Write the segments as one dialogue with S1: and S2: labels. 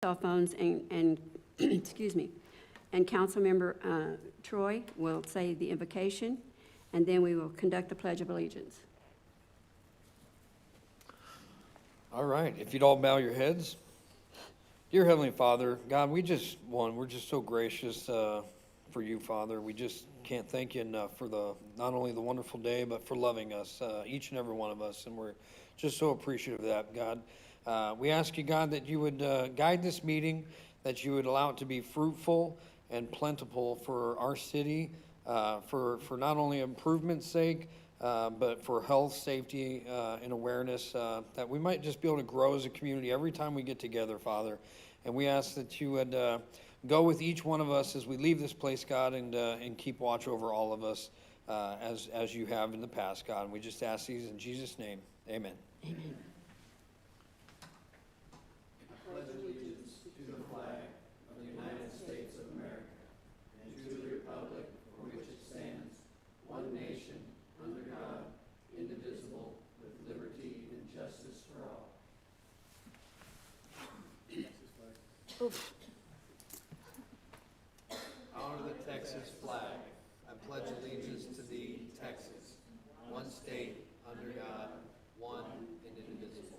S1: cell phones and excuse me, and Councilmember Troy will say the invocation, and then we will conduct the Pledge of Allegiance.
S2: All right, if you'd all bow your heads. Dear Heavenly Father, God, we're just so gracious for you, Father. We just can't thank you enough for not only the wonderful day, but for loving us, each and every one of us, and we're just so appreciative of that, God. We ask you, God, that you would guide this meeting, that you would allow it to be fruitful and plentiful for our city, for not only improvement's sake, but for health, safety, and awareness, that we might just be able to grow as a community every time we get together, Father. And we ask that you would go with each one of us as we leave this place, God, and keep watch over all of us as you have in the past, God. And we just ask these in Jesus' name. Amen.
S1: Amen. Oof.
S2: Honor the Texas flag. I pledge allegiance to thee, Texas, one state, under God, one and indivisible.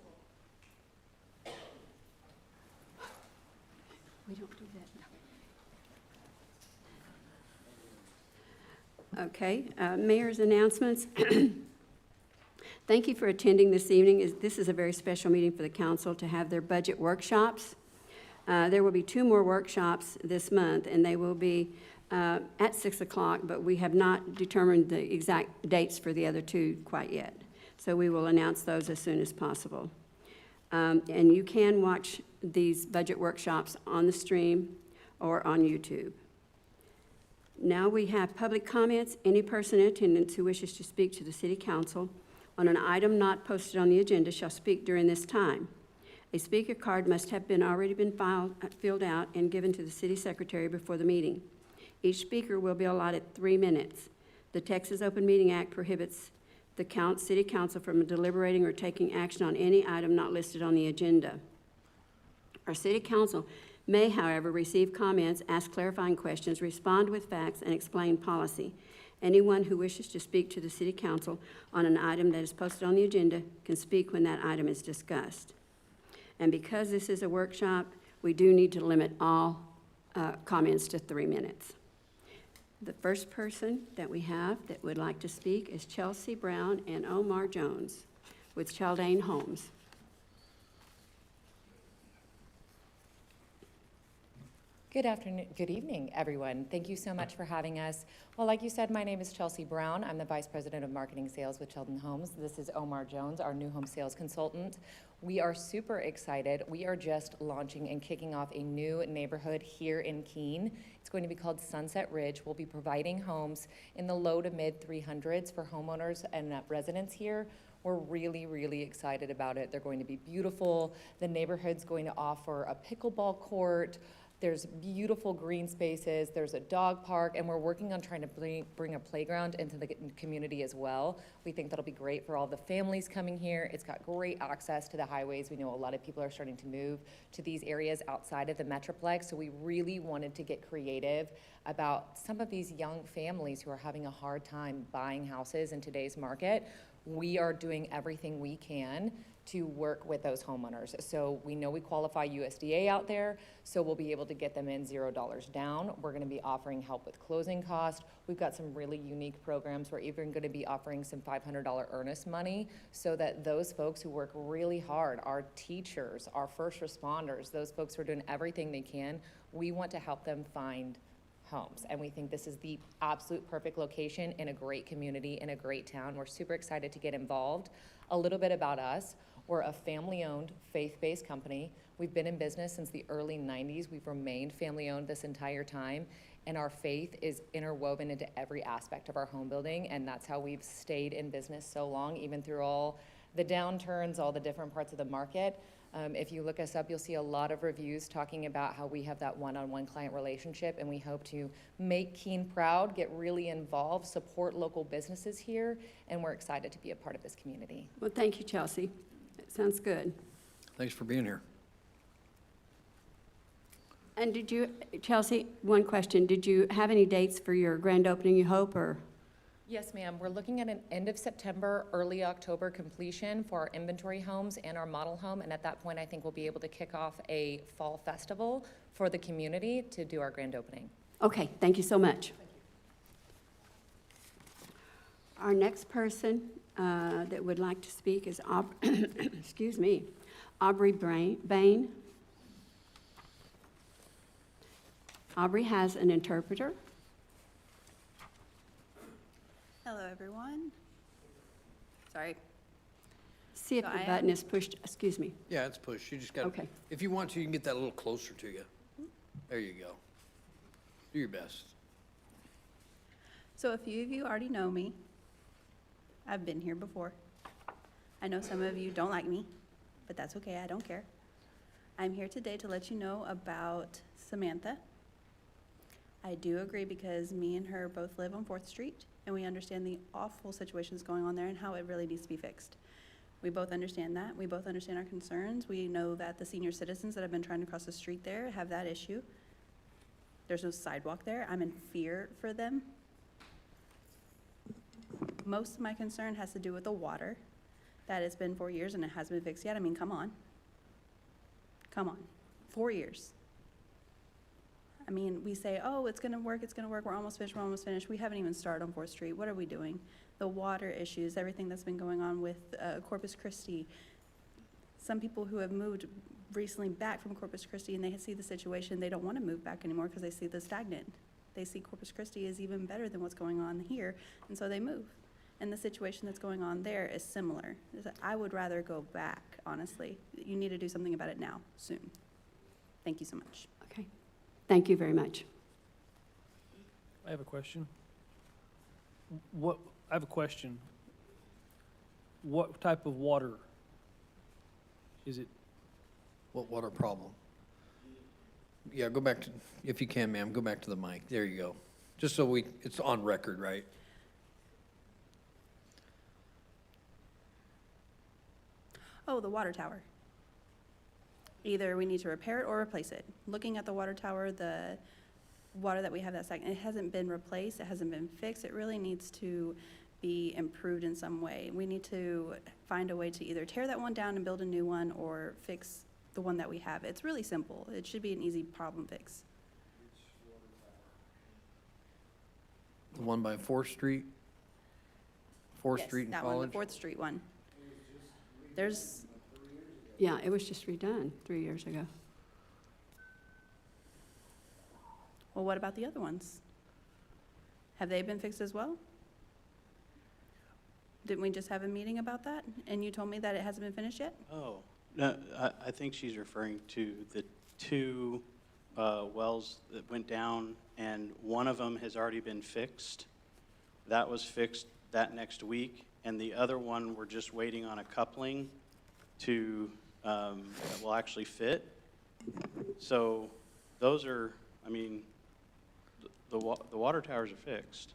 S1: We don't do that. Okay, Mayor's announcements. Thank you for attending this evening. This is a very special meeting for the council to have their budget workshops. There will be 2 more workshops this month, and they will be at 6 o'clock, but we have not determined the exact dates for the other 2 quite yet. So we will announce those as soon as possible. And you can watch these budget workshops on the stream or on YouTube. Now we have public comments. Any person in attendance who wishes to speak to the City Council on an item not posted on the agenda shall speak during this time. A speaker card must have already been filled out and given to the city secretary before the meeting. Each speaker will be allotted 3 minutes. The Texas Open Meeting Act prohibits the city council from deliberating or taking action on any item not listed on the agenda. Our city council may, however, receive comments, ask clarifying questions, respond with facts, and explain policy. Anyone who wishes to speak to the city council on an item that is posted on the agenda can speak when that item is discussed. And because this is a workshop, we do need to limit all comments to 3 minutes. The first person that we have that would like to speak is Chelsea Brown and Omar Jones with Chaldane Homes.
S3: Good afternoon, good evening, everyone. Thank you so much for having us. Well, like you said, my name is Chelsea Brown. I'm the Vice President of Marketing Sales with Chaldane Homes. This is Omar Jones, our new home sales consultant. We are super excited. We are just launching and kicking off a new neighborhood here in Keene. It's going to be called Sunset Ridge. We'll be providing homes in the low to mid 300s for homeowners and residents here. We're really, really excited about it. They're going to be beautiful. The neighborhood's going to offer a pickleball court. There's beautiful green spaces, there's a dog park, and we're working on trying to bring a playground into the community as well. We think that'll be great for all the families coming here. It's got great access to the highways. We know a lot of people are starting to move to these areas outside of the Metroplex, so we really wanted to get creative about some of these young families who are having a hard time buying houses in today's market. We are doing everything we can to work with those homeowners. So we know we qualify USDA out there, so we'll be able to get them in $0 down. We're gonna be offering help with closing costs. We've got some really unique programs. We're even gonna be offering some $500 earnest money so that those folks who work really hard, our teachers, our first responders, those folks who are doing everything they can, we want to help them find homes. And we think this is the absolute perfect location in a great community, in a great town. We're super excited to get involved. A little bit about us. We're a family-owned, faith-based company. We've been in business since the early 90s. We've remained family-owned this entire time, and our faith is interwoven into every aspect of our home building, and that's how we've stayed in business so long, even through all the downturns, all the different parts of the market. If you look us up, you'll see a lot of reviews talking about how we have that one-on-one client relationship, and we hope to make Keene proud, get really involved, support local businesses here, and we're excited to be a part of this community.
S1: Well, thank you, Chelsea. That sounds good.
S2: Thanks for being here.
S1: And did you, Chelsea, one question, did you have any dates for your grand opening, you hope, or?
S3: Yes, ma'am. We're looking at an end of September, early October completion for our inventory homes and our model home. And at that point, I think we'll be able to kick off a fall festival for the community to do our grand opening.
S1: Okay, thank you so much. Our next person that would like to speak is excuse me, Aubrey Bain. Aubrey has an interpreter.
S4: Hello, everyone. Sorry.
S1: See if
S4: So
S1: the
S4: I
S1: button
S4: am-
S1: is pushed, excuse me.
S2: Yeah, it's push. You just got,
S1: Okay.
S2: if you want to, you can get that a little closer to you. There you go. Do your best.
S4: So a few of you already know me. I've been here before. I know some of you don't like me, but that's okay, I don't care. I'm here today to let you know about Samantha. I do agree because me and her both live on 4th Street, and we understand the awful situations going on there and how it really needs to be fixed. We both understand that. We both understand our concerns. We know that the senior citizens that have been trying to cross the street there have that issue. There's no sidewalk there. I'm in fear for them. Most of my concern has to do with the water. That has been 4 years and it hasn't been fixed yet. I mean, come on. Come on. 4 years. I mean, we say, oh, it's gonna work, we're almost finished. We haven't even started on 4th Street. What are we doing? The water issues, everything that's been going on with Corpus Christi. Some people who have moved recently back from Corpus Christi and they see the situation, they don't wanna move back anymore because they see the stagnant. They see Corpus Christi is even better than what's going on here, and so they move. And the situation that's going on there is similar. I would rather go back, honestly. You need to do something about it now, soon. Thank you so much.
S1: Okay, thank you very much.
S5: I have a question. What type of water is it?
S2: What water problem? Yeah, go back to, if you can, ma'am, go back to the mic. There you go. Just so it's on record, right?
S4: Oh, the water tower. Either we need to repair it or replace it. Looking at the water tower, the water that we have it hasn't been replaced, it hasn't been fixed. It really needs to be improved in some way. We need to find a way to either tear that one down and build a new one or fix the one that we have. It's really simple. It should be an easy problem fix.
S2: The one by 4th Street? 4th
S4: Yes,
S2: Street and
S4: that one,
S2: College?
S4: the 4th Street one. There's,
S1: Yeah, it was just redone 3 years ago.
S4: well, what about the other ones? Have they been fixed as well? Didn't we just have a meeting about that? And you told me that it hasn't been finished yet?
S6: Oh, no, I think she's referring to the two wells that went down, and one of them has already been fixed. That was fixed that next week, and the other one, we're just waiting on a coupling to, that will actually fit. So those are, I mean, the water towers are fixed.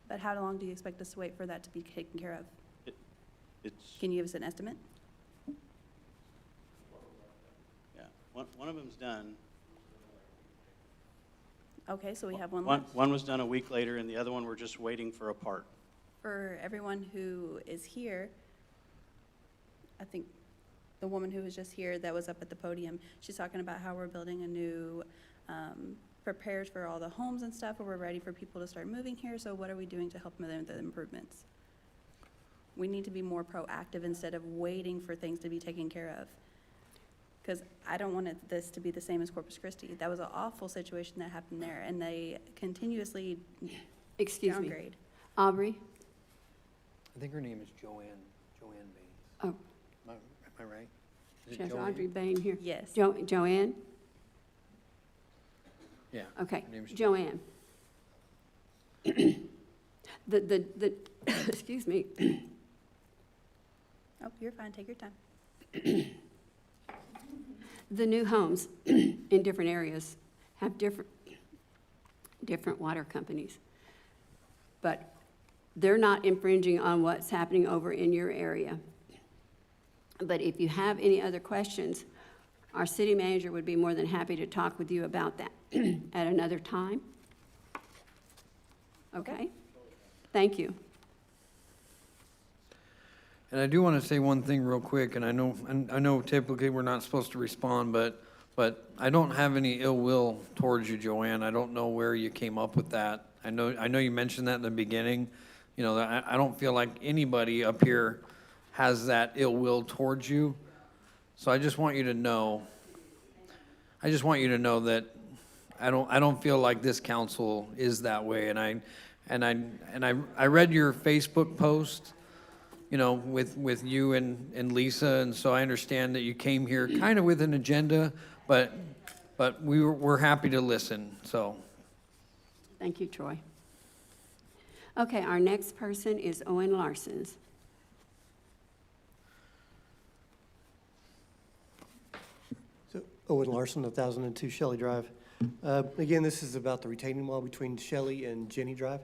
S4: But how long do you expect us to wait for that to be taken care of?
S6: It's,
S4: Can you give us an estimate?
S6: yeah, one of them's done.
S4: Okay, so we have one left.
S6: One was done a week later, and the other one, we're just waiting for a part.
S4: For everyone who is here, I think the woman who was just here that was up at the podium, she's talking about how we're building a new, prepared for all the homes and stuff, where we're ready for people to start moving here, so what are we doing to help them with the improvements? We need to be more proactive instead of waiting for things to be taken care of. Because I don't want this to be the same as Corpus Christi. That was an awful situation that happened there, and they continuously
S1: Excuse me.
S4: downgrade.
S1: Aubrey?
S2: I think her name is Joanne Bain.
S1: Oh,
S2: Am I right? Is
S1: she
S2: it
S1: has
S2: Joanne?
S1: Audrey Bain here.
S4: Yes.
S1: Joanne?
S2: Yeah.
S1: Okay,
S2: her name's
S1: Joanne. Excuse me.
S4: Oh, you're fine, take your time.
S1: The new homes in different areas have different water companies. But they're not infringing on what's happening over in your area. But if you have any other questions, Our city manager would be more than happy to talk with you about that at another time. Okay? Thank you.
S2: And I do want to say one thing real quick, and I know typically we're not supposed to respond, but I don't have any ill will towards you, Joanne. I don't know where you came up with that. I know you mentioned that in the beginning. You know, I don't feel like anybody up here has that ill will towards you. So I just want you to know that I don't feel like this council is that way. And I read your Facebook post, you know, with you and Lisa, and so I understand that you came here kind of with an agenda, but we're happy to listen. So
S1: Thank you, Troy. Okay, our next person is Owen Larsons.
S7: So, Owen Larson, 1002 Shelley Drive. Again, this is about the retaining wall between Shelley and Jenny Drive.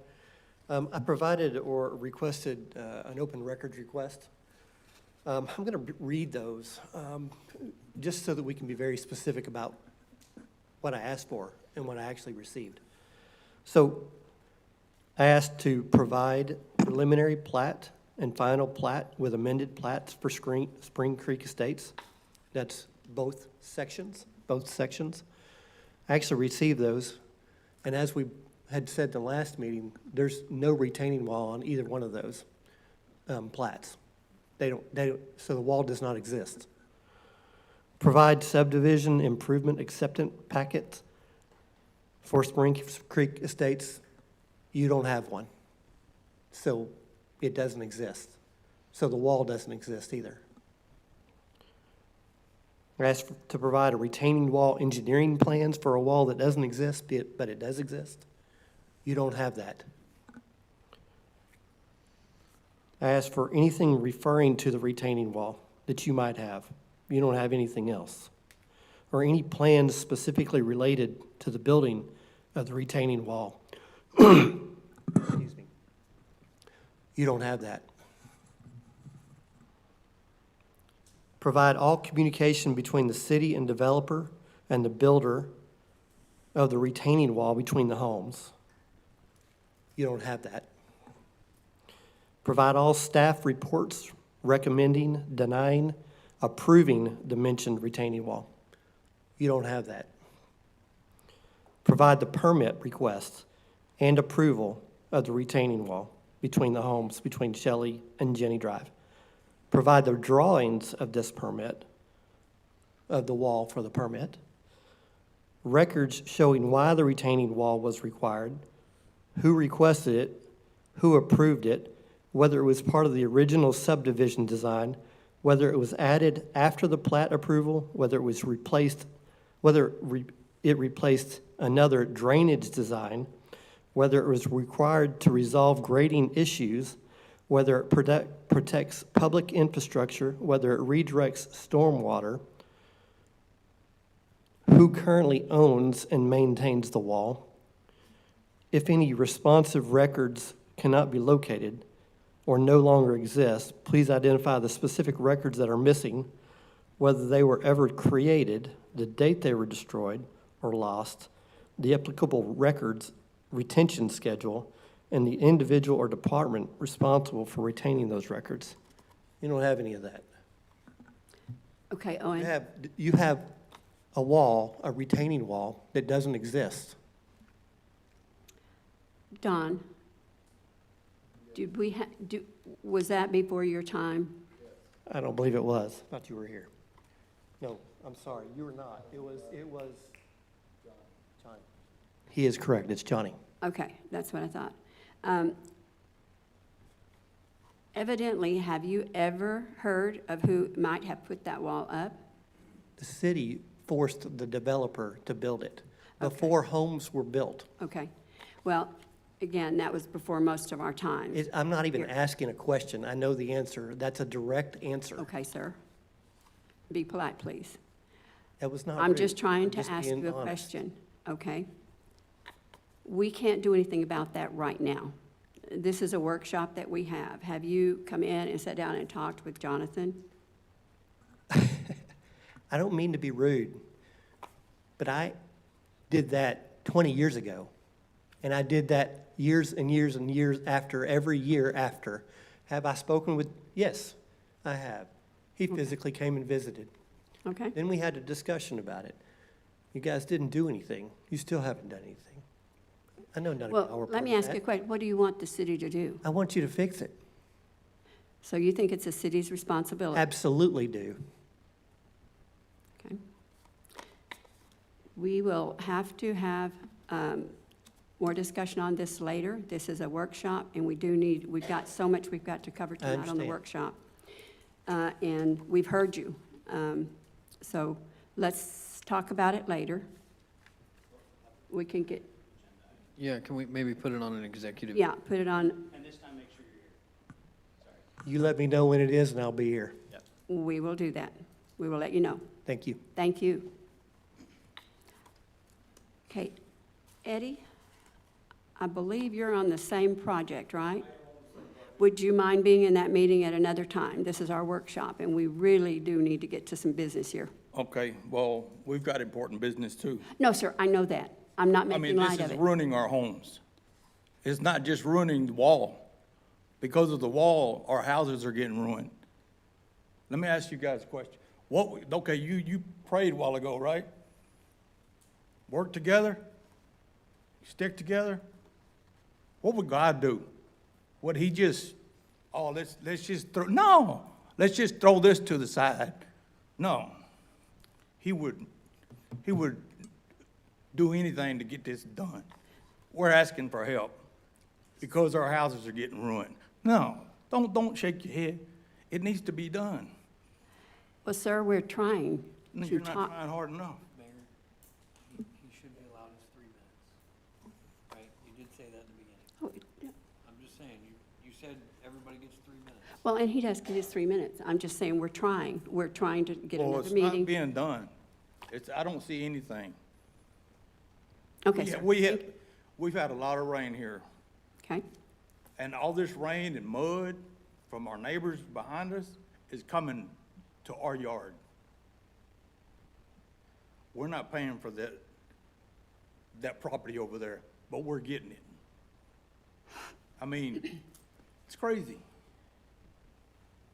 S7: I provided or requested an open records request. I'm going to read those just so that we can be very specific about what I asked for and what I actually received. So I asked to provide preliminary plat and final plat with amended plats for Spring Creek Estates. That's both sections. I actually received those, and as we had said in the last meeting, there's no retaining wall on either one of those plats. They don't, so the wall does not exist. Provide subdivision improvement acceptance packet for Spring Creek Estates. You don't have one, so it doesn't exist. So the wall doesn't exist either. I asked to provide a retaining wall engineering plans for a wall that doesn't exist, but it does exist. You don't have that. I asked for anything referring to the retaining wall that you might have. You don't have anything else. Or any plans specifically related to the building of the retaining wall. Excuse me. You don't have that. Provide all communication between the city and developer and the builder of the retaining wall between the homes. You don't have that. Provide all staff reports recommending, denying, approving the mentioned retaining wall. You don't have that. Provide the permit request and approval of the retaining wall between the homes, between Shelley and Jenny Drive. Provide the drawings of this permit, of the wall for the permit. Records showing why the retaining wall was required, who requested it, who approved it, whether it was part of the original subdivision design, whether it was added after the plat approval, whether it was replaced, it replaced another drainage design, whether it was required to resolve grading issues, whether it protects public infrastructure, whether it redirects stormwater, who currently owns and maintains the wall, if any responsive records cannot be located or no longer exist, please identify the specific records that are missing, whether they were ever created, the date they were destroyed or lost, the applicable records retention schedule, and the individual or department responsible for retaining those records. You don't have any of that.
S1: Okay, Owen.
S7: You have a wall, a retaining wall, that doesn't exist.
S1: Don, was that before your time?
S7: I don't believe it was. I thought you were here. No, I'm sorry, you were not. It was Johnny. He is correct, it's Johnny.
S1: Okay, that's what I thought. Evidently, have you ever heard of who might have put that wall up?
S7: The city forced the developer to build it
S1: Okay.
S7: before homes were built.
S1: Okay, well, again, that was before most of our time.
S7: I'm not even
S1: Here.
S7: asking a question. I know the answer. That's a direct answer.
S1: Okay, sir. Be polite, please.
S7: That was not
S1: I'm
S7: rude.
S1: just trying
S7: I'm
S1: to
S7: just
S1: ask
S7: being
S1: you a
S7: honest.
S1: question, okay? We can't do anything about that right now. This is a workshop that we have. Have you come in and sat down and talked with Jonathan?
S7: I don't mean to be rude, but I did that 20 years ago. And I did that years and years and years after, every year after. Have I spoken with? Yes, I have. He physically came and visited.
S1: Okay?
S7: Then we had a discussion about it. You guys didn't do anything. You still haven't done anything. I know none of y'all were
S1: Well,
S7: part
S1: let me
S7: of
S1: ask you a
S7: that.
S1: question. What do you want the city to do?
S7: I want you to fix it.
S1: So you think it's the city's responsibility?
S7: Absolutely do.
S1: Okay. We will have to have more discussion on this later. This is a workshop, and we've got so much we've got to cover tonight on the
S7: understand.
S1: workshop. And we've heard you. So let's talk about it later. We can get,
S2: Yeah, can we maybe put it on an executive?
S1: yeah, put it on,
S6: And this time, make sure you're here.
S7: You let me know when it is, and I'll be here.
S1: we will do that. We will let you know.
S7: Thank you.
S1: Thank you. Okay, Eddie, I believe you're on the same project, right? Would you mind being in that meeting at another time? This is our workshop, and we really do need to get to some business here.
S8: Okay, well, we've got important business too.
S1: No, sir, I know that. I'm not
S8: I
S1: making
S8: mean,
S1: light
S8: this
S1: of
S8: is
S1: it.
S8: ruining our homes. It's not just ruining the wall. Because of the wall, our houses are getting ruined. Let me ask you guys a question. Okay, you prayed a while ago, right? Work together? Stick together? What would God do? Would he just, let's just let's just throw this to the side. No. He would do anything to get this done. We're asking for help because our houses are getting ruined. No, don't shake your head. It needs to be done.
S1: Well, sir, we're trying
S8: No,
S1: to
S8: you're not
S1: talk.
S8: trying hard enough.
S2: Mayor, he should be allowed his 3 minutes, right? You did say that in the beginning.
S1: Oh, yeah.
S2: I'm just saying, you said everybody gets 3 minutes.
S1: Well, and he does get his 3 minutes. I'm just saying we're trying. We're trying to get
S8: Well,
S1: another
S8: it's not
S1: meeting.
S8: being done. I don't see anything.
S1: Okay,
S8: Yeah,
S1: sir.
S8: we've had a lot of rain here.
S1: Okay,
S8: And all this rain and mud from our neighbors behind us is coming to our yard. We're not paying for that property over there, but we're getting it. I mean, it's crazy.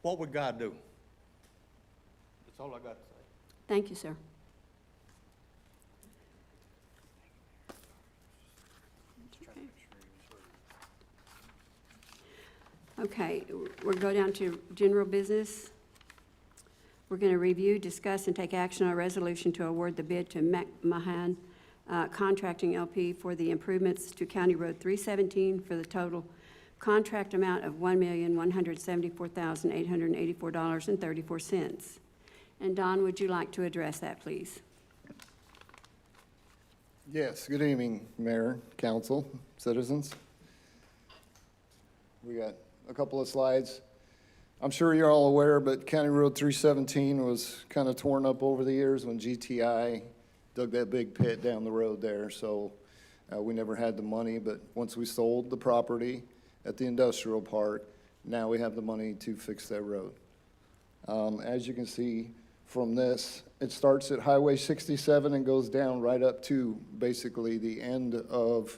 S8: What would God do? That's all I got to say.
S1: thank you, sir. Okay, we'll go down to general business. We're going to review, discuss, and take action on a resolution to award the bid to McMahon Contracting LP for the improvements to County Road 317 for the total contract amount of $1,174,884.34. And Don, would you like to address that, please?
S9: Yes, good evening, Mayor, Council, citizens. We got a couple of slides. I'm sure you're all aware, but County Road 317 was kind of torn up over the years when GTI dug that big pit down the road there. So we never had the money, but once we sold the property at the industrial park, now we have the money to fix that road. As you can see from this, it starts at Highway 67 and goes down right up to basically the end of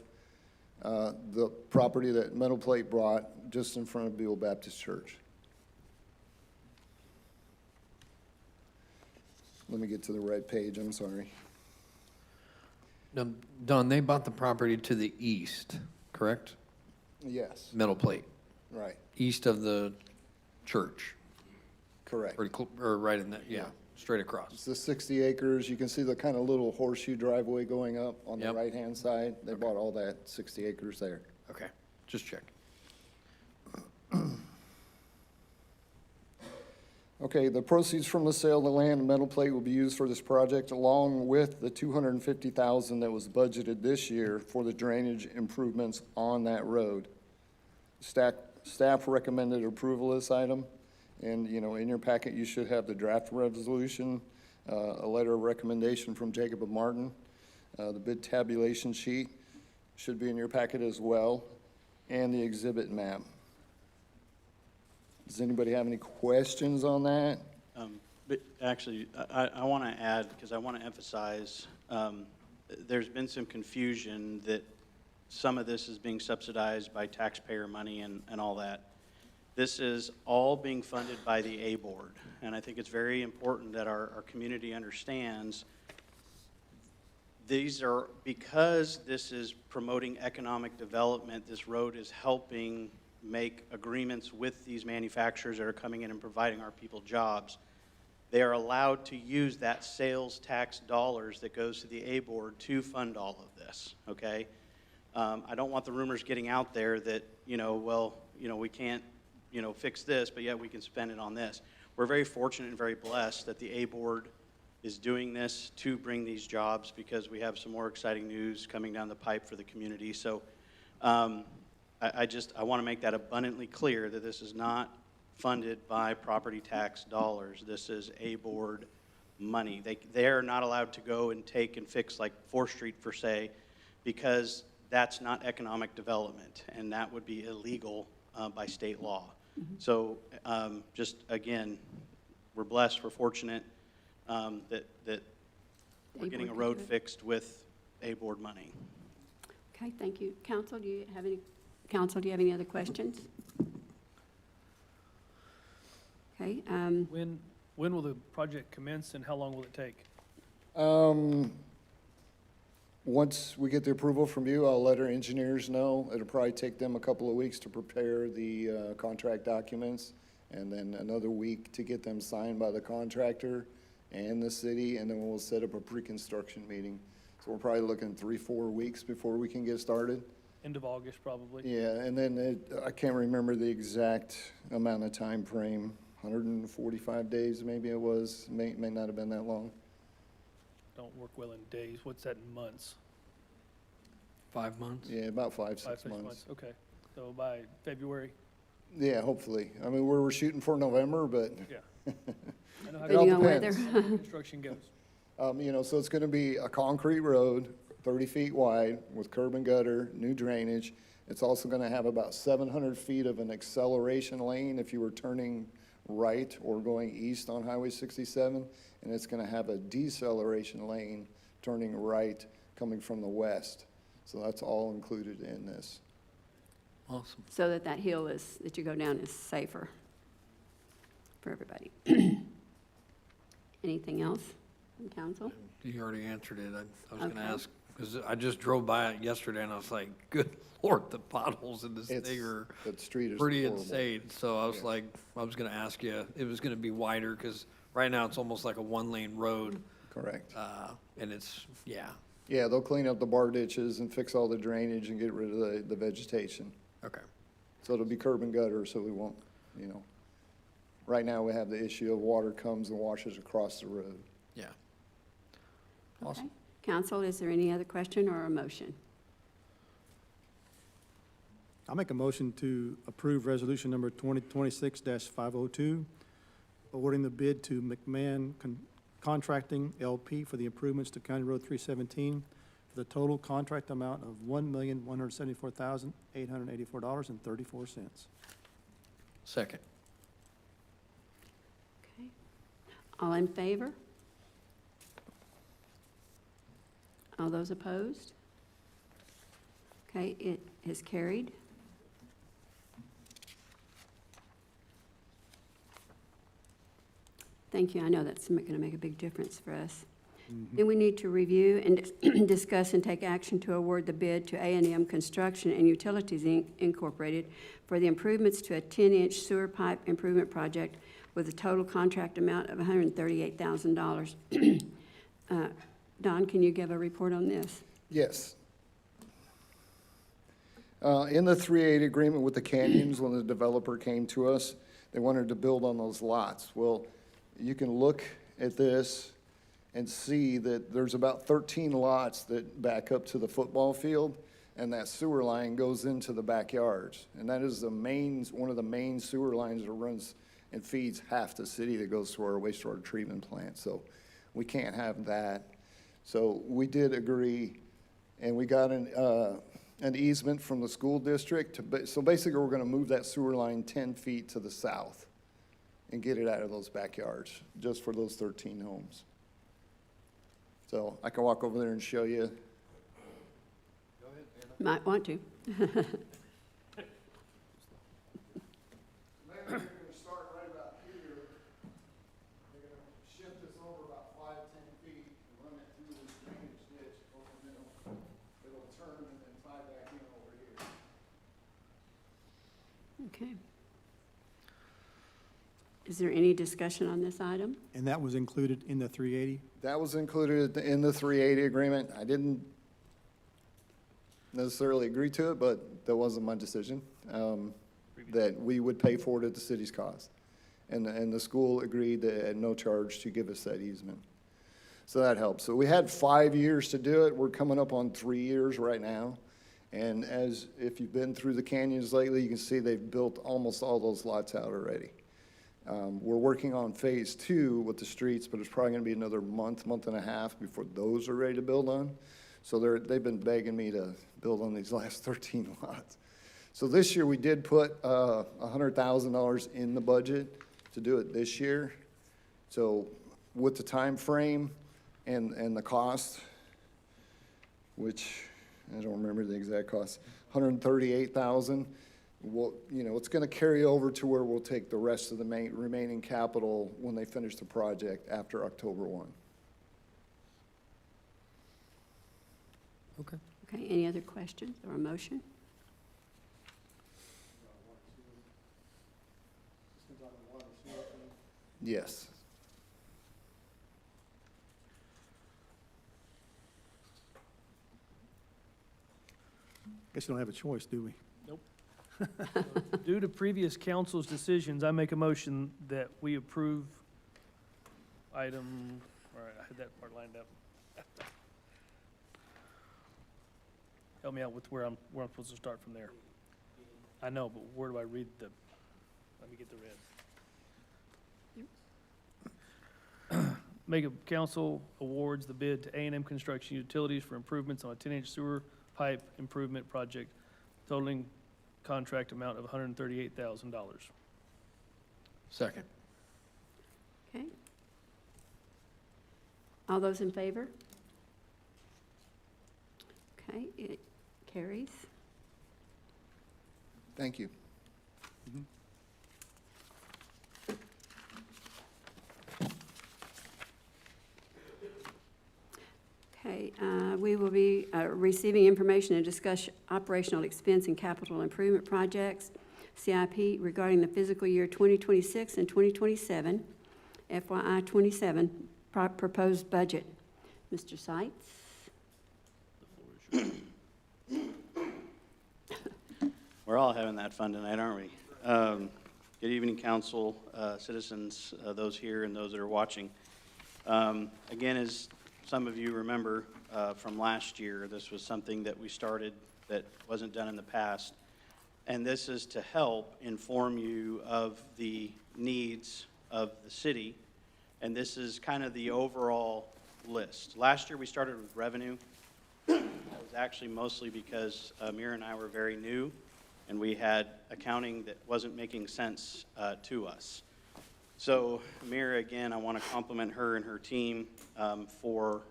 S9: the property that Metal Plate bought just in front of Beale Baptist Church. Let me get to the right page, I'm sorry.
S2: Now, Don, they bought the property to the east, correct?
S9: Yes,
S2: Metal plate,
S9: right,
S2: east of the church,
S9: correct.
S2: or right in that, yeah, straight across.
S9: It's the 60 acres. You can see the kind of little horseshoe driveway going up on the
S2: Yep.
S9: right-hand side. They bought all that 60 acres there.
S2: Okay, just check.
S9: Okay, the proceeds from the sale of the land and metal plate will be used for this project along with the $250,000 that was budgeted this year for the drainage improvements on that road. Staff recommended approval of this item, and, you know, in your packet, you should have the draft resolution, a letter of recommendation from Jacob and Martin. The bid tabulation sheet should be in your packet as well, and the exhibit map. Does anybody have any questions on that?
S6: But actually, I want to add, because I want to emphasize, there's been some confusion that some of this is being subsidized by taxpayer money and all that. This is all being funded by the A Board, and I think it's very important that our community understands these are, because this is promoting economic development, this road is helping make agreements with these manufacturers that are coming in and providing our people jobs. They are allowed to use that sales tax dollars that goes to the A Board to fund all of this, okay? I don't want the rumors getting out there that, we can't, fix this, but yet we can spend it on this. We're very fortunate and very blessed that the A Board is doing this to bring these jobs, because we have some more exciting news coming down the pipe for the community. So I want to make that abundantly clear that this is not funded by property tax dollars. This is A Board money. They're not allowed to go and take and fix like 4th Street per se, because that's not economic development, and that would be illegal by state law. So just again, we're blessed, we're fortunate that we're getting a road fixed with A Board money.
S1: Okay, thank you. Council, do you have any other questions? Okay,
S5: When will the project commence and how long will it take?
S9: Once we get the approval from you, I'll let our engineers know. It'll probably take them a couple of weeks to prepare the contract documents, and then another week to get them signed by the contractor and the city, and then we'll set up a pre-construction meeting. So we're probably looking 3-4 weeks before we can get started.
S5: End of August, probably?
S9: Yeah, and then I can't remember the exact amount of time frame. 145 days maybe it was, may not have been that long.
S5: Don't work well in days. What's that in months?
S2: 5 months?
S9: Yeah, about 5, 6
S5: 5, 6
S9: months.
S5: months, okay. So by February,
S9: Yeah, hopefully. I mean, we're shooting for November, but
S5: yeah. I know how
S9: It all
S1: depending on weather.
S9: depends.
S5: construction goes.
S9: So it's gonna be a concrete road, 30 feet wide, with curb and gutter, new drainage. It's also gonna have about 700 feet of an acceleration lane if you were turning right or going east on Highway 67. And it's gonna have a deceleration lane turning right coming from the west. So that's all included in this.
S2: Awesome.
S1: So that hill that you go down is safer for everybody. Anything else from council?
S2: You already answered it. I was gonna
S1: Okay.
S2: ask, because I just drove by it yesterday and I was like, good Lord, the potholes in this thing are
S9: That street is
S2: pretty
S9: horrible.
S2: insane. So I was
S9: Yeah.
S2: like, I was gonna ask you, it was gonna be wider, because right now it's almost like a 1-lane road.
S9: Correct.
S2: And it's, yeah,
S9: Yeah, they'll clean up the bar ditches and fix all the drainage and get rid of the vegetation.
S2: okay.
S9: So it'll be curb and gutter, so we won't, right now we have the issue of water comes and washes across the road.
S2: Yeah.
S1: Okay.
S2: Awesome.
S1: Council, is there any other question or a motion?
S10: I'll make a motion to approve resolution number 2026-502, awarding the bid to McMahon Contracting LP for the improvements to County Road 317 for the total contract amount of $1,174,884.34.
S2: Second.
S1: Okay. All in favor? All those opposed? Okay, it is carried. Thank you. I know that's going to make a big difference for us. Then we need to review and discuss and take action to award the bid to A&M Construction and Utilities Incorporated for the improvements to a 10-inch sewer pipe improvement project with a total contract amount of $138,000. Don, can you give a report on this?
S9: Yes. In the 3/8 agreement with the Canyons, when the developer came to us, they wanted to build on those lots. Well, you can look at this and see that there's about 13 lots that back up to the football field, and that sewer line goes into the backyards. And that is one of the main sewer lines that runs and feeds half the city that goes to our wastewater treatment plant. So we can't have that. So we did agree, and we got an easement from the school district. So basically, we're going to move that sewer line 10 feet to the south. and get it out of those backyards, just for those 13 homes. So I can walk over there and show you.
S1: Might want to.
S9: Maybe they're gonna start right about here. They're gonna shift this over about 5-10 feet and run it through this drainage ditch over the middle. It'll turn and then tie back in over here.
S1: Okay. Is there any discussion on this item?
S10: And that was included in the 380?
S9: That was included in the 380 agreement. I didn't necessarily agree to it, but that wasn't my decision, that we would pay for it at the city's cost. And the school agreed that at no charge to give us that easement. So that helps. So we had 5 years to do it. We're coming up on 3 years right now. And if you've been through the canyons lately, you can see they've built almost all those lots out already. We're working on phase 2 with the streets, but it's probably gonna be another month and a half before those are ready to build on. So they've been begging me to build on these last 13 lots. So this year, we did put $100,000 in the budget to do it this year. So with the time frame and the cost, which I don't remember the exact cost, $138,000. Well, it's going to carry over to where we'll take the rest of the remaining capital when they finish the project after October 1.
S2: Okay.
S1: Okay, any other questions or a motion?
S9: Yes.
S10: Guess you don't have a choice, do we?
S5: Due to previous council's decisions, I make a motion that we approve item, all right, I had that part lined up. Help me out with where I'm supposed to start from there. I know, but where do I read let me get the red. Make a council awards the bid to A&M Construction Utilities for improvements on a 10-inch sewer pipe improvement project totaling contract amount of $138,000.
S2: Second.
S1: Okay. All those in favor? Okay, it carries.
S9: Thank you.
S1: Okay, we will be receiving information and discuss operational expense and capital improvement projects, CIP, regarding the fiscal year 2026 and 2027, FYI 27 proposed budget. Mr. Seitz?
S6: We're all having that fun tonight, aren't we? Good evening, council, citizens, those here and those that are watching. Again, as some of you remember from last year, this was something that we started that wasn't done in the past. And this is to help inform you of the needs of the city. And this is kind of the overall list. Last year, we started with revenue. That was actually mostly because Amir and I were very new, and we had accounting that wasn't making sense to us. So Amir, again, I want to compliment her and her team for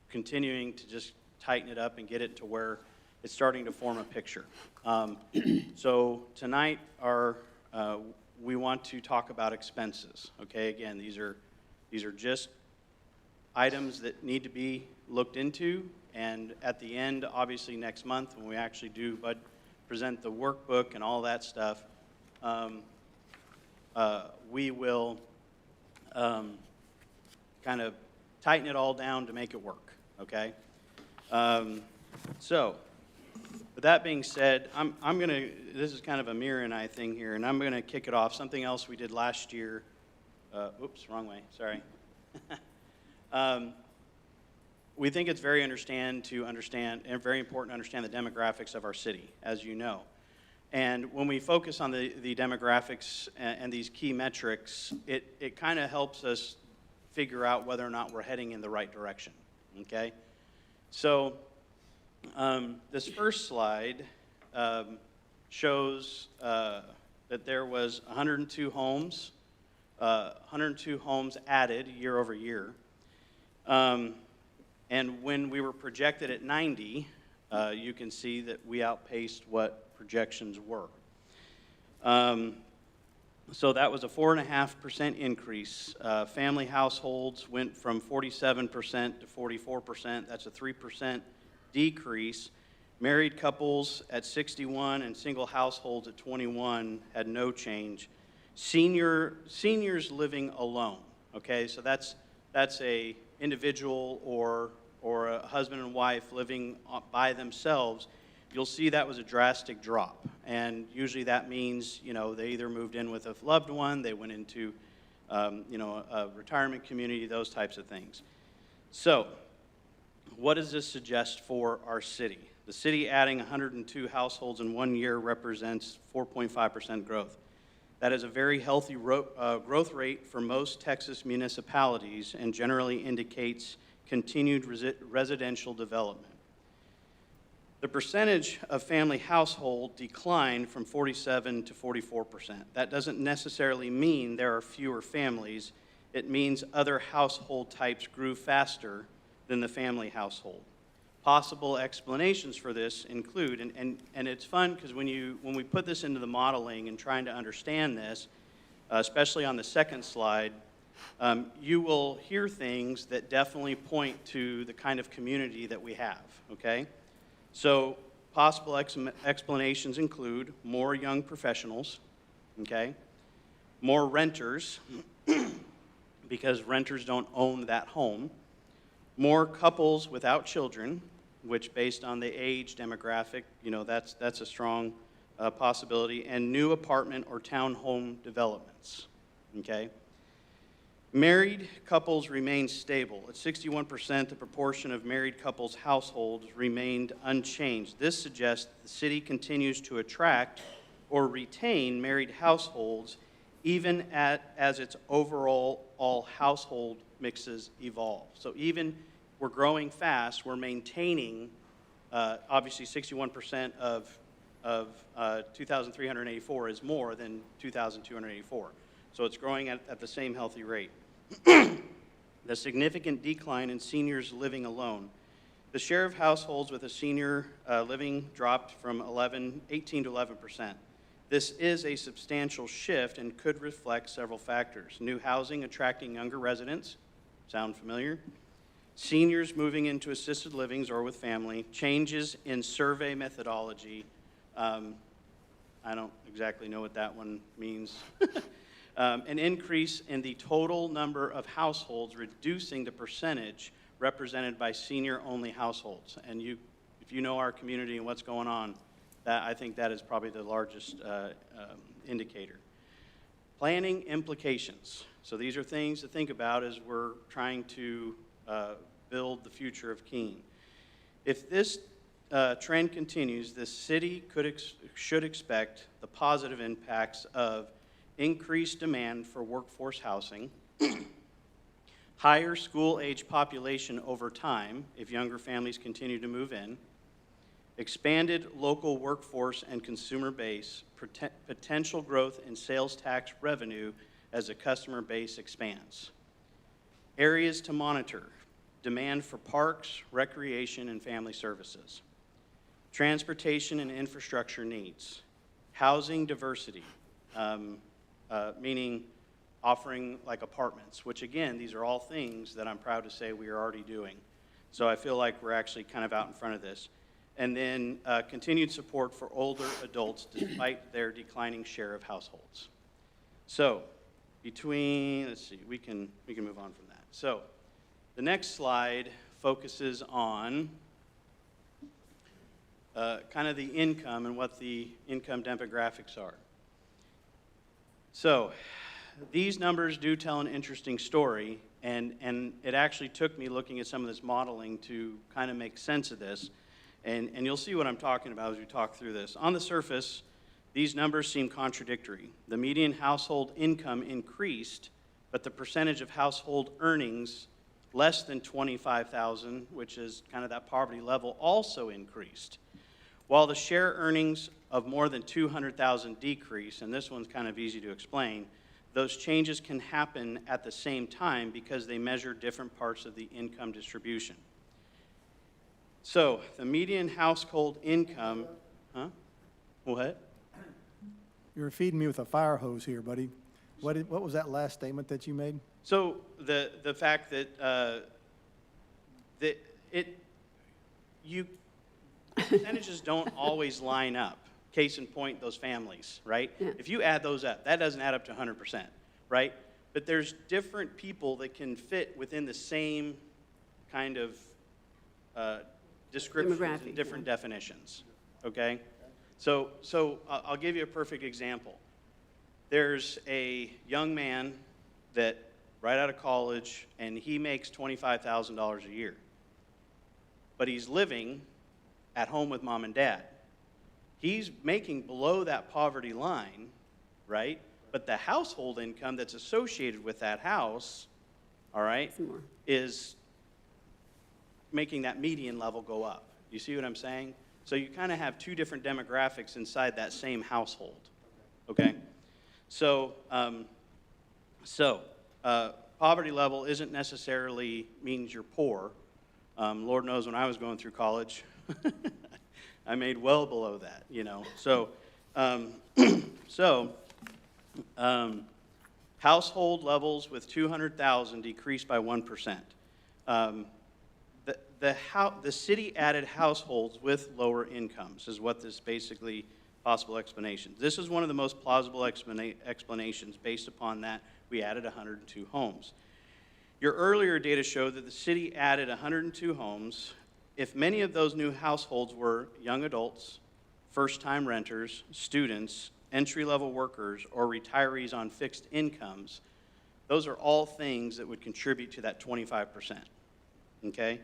S6: continuing to just tighten it up and get it to where it's starting to form a picture. So tonight, we want to talk about expenses. Okay, again, these are just items that need to be looked into, and at the end, obviously next month, when we actually do present the workbook and all that stuff, we will kind of tighten it all down to make it work, okay? So, with that being said, I'm gonna, this is kind of a Mira and I thing here, and I'm gonna kick it off. Something else we did last year, oops, wrong way, sorry. We think it's very important to understand the demographics of our city, as you know. And when we focus on the demographics and these key metrics, it kind of helps us figure out whether or not we're heading in the right direction, okay? So this first slide shows that there was 102 homes, 102 homes added year over year. And when we were projected at 90, you can see that we outpaced what projections were. So that was a 4.5% increase. Family households went from 47% to 44%. That's a 3% decrease. Married couples at 61 and single households at 21 had no change. Seniors living alone, okay? So that's a individual or a husband and wife living by themselves. You'll see that was a drastic drop. And usually that means, they either moved in with a loved one, they went into, a retirement community, those types of things. So what does this suggest for our city? The city adding 102 households in 1 year represents 4.5% growth. That is a very healthy growth rate for most Texas municipalities and generally indicates continued residential development. The percentage of family household declined from 47 to 44%. That doesn't necessarily mean there are fewer families. It means other household types grew faster than the family household. Possible explanations for this include, and it's fun because when we put this into the modeling and trying to understand this, especially on the second slide, you will hear things that definitely point to the kind of community that we have, okay? So possible explanations include more young professionals, okay? More renters, because renters don't own that home. More couples without children, which based on the age demographic, that's a strong possibility, and new apartment or townhome developments, okay? Married couples remained stable. At 61%, the proportion of married couples' households remained unchanged. This suggests the city continues to attract or retain married households even as its overall household mixes evolve. So even we're growing fast, we're maintaining, obviously 61% of 2,384 is more than 2,284. So it's growing at the same healthy rate. The significant decline in seniors living alone. The share of households with a senior living dropped from 18 to 11%. This is a substantial shift and could reflect several factors. New housing attracting younger residents. Sound familiar? Seniors moving into assisted livings or with family. Changes in survey methodology. I don't exactly know what that one means. An increase in the total number of households, reducing the percentage represented by senior-only households. And if you know our community and what's going on, I think that is probably the largest indicator. Planning implications. So these are things to think about as we're trying to build the future of Keene. If this trend continues, the city should expect the positive impacts of increased demand for workforce housing, higher school-age population over time if younger families continue to move in, expanded local workforce and consumer base, potential growth in sales tax revenue as the customer base expands. Areas to monitor: demand for parks, recreation, and family services. Transportation and infrastructure needs. Housing diversity, meaning offering like apartments, which again, these are all things that I'm proud to say we are already doing. So I feel like we're actually kind of out in front of this. And then continued support for older adults despite their declining share of households. So let's see, we can move on from that. So the next slide focuses on kind of the income and what the income demographics are. So these numbers do tell an interesting story, and it actually took me looking at some of this modeling to kind of make sense of this. And you'll see what I'm talking about as we talk through this. On the surface, these numbers seem contradictory. The median household income increased, but the percentage of household earnings less than $25,000, which is kind of that poverty level, also increased. While the share earnings of more than 200,000 decrease, and this one's kind of easy to explain, those changes can happen at the same time because they measure different parts of the income distribution. So the median household income, What?
S10: You're feeding me with a fire hose here, buddy. What was that last statement that you made?
S6: So the fact that percentages don't always line up. Case in point, those families, right?
S1: Yeah.
S6: If you add those up, that doesn't add up to 100%, right? But there's different people that can fit within the same kind of descriptions
S1: Demographic,
S6: and different
S1: yeah.
S6: definitions, okay? So I'll give you a perfect example. There's a young man that right out of college, and he makes $25,000 a year. But he's living at home with mom and dad. He's making below that poverty line, right? But the household income that's associated with that house, all right,
S1: Some more.
S6: is making that median level go up. You see what I'm saying? So you kind of have two different demographics inside that same household, okay? So, poverty level isn't necessarily means you're poor. Lord knows when I was going through college, I made well below that, you know. So, household levels with 200,000 decreased by 1%. The city added households with lower incomes is what this basically possible explanation. This is one of the most plausible explanations. Based upon that, we added 102 homes. Your earlier data showed that the city added 102 homes. If many of those new households were young adults, first-time renters, students, entry-level workers, or retirees on fixed incomes, those are all things that would contribute to that 25%, okay?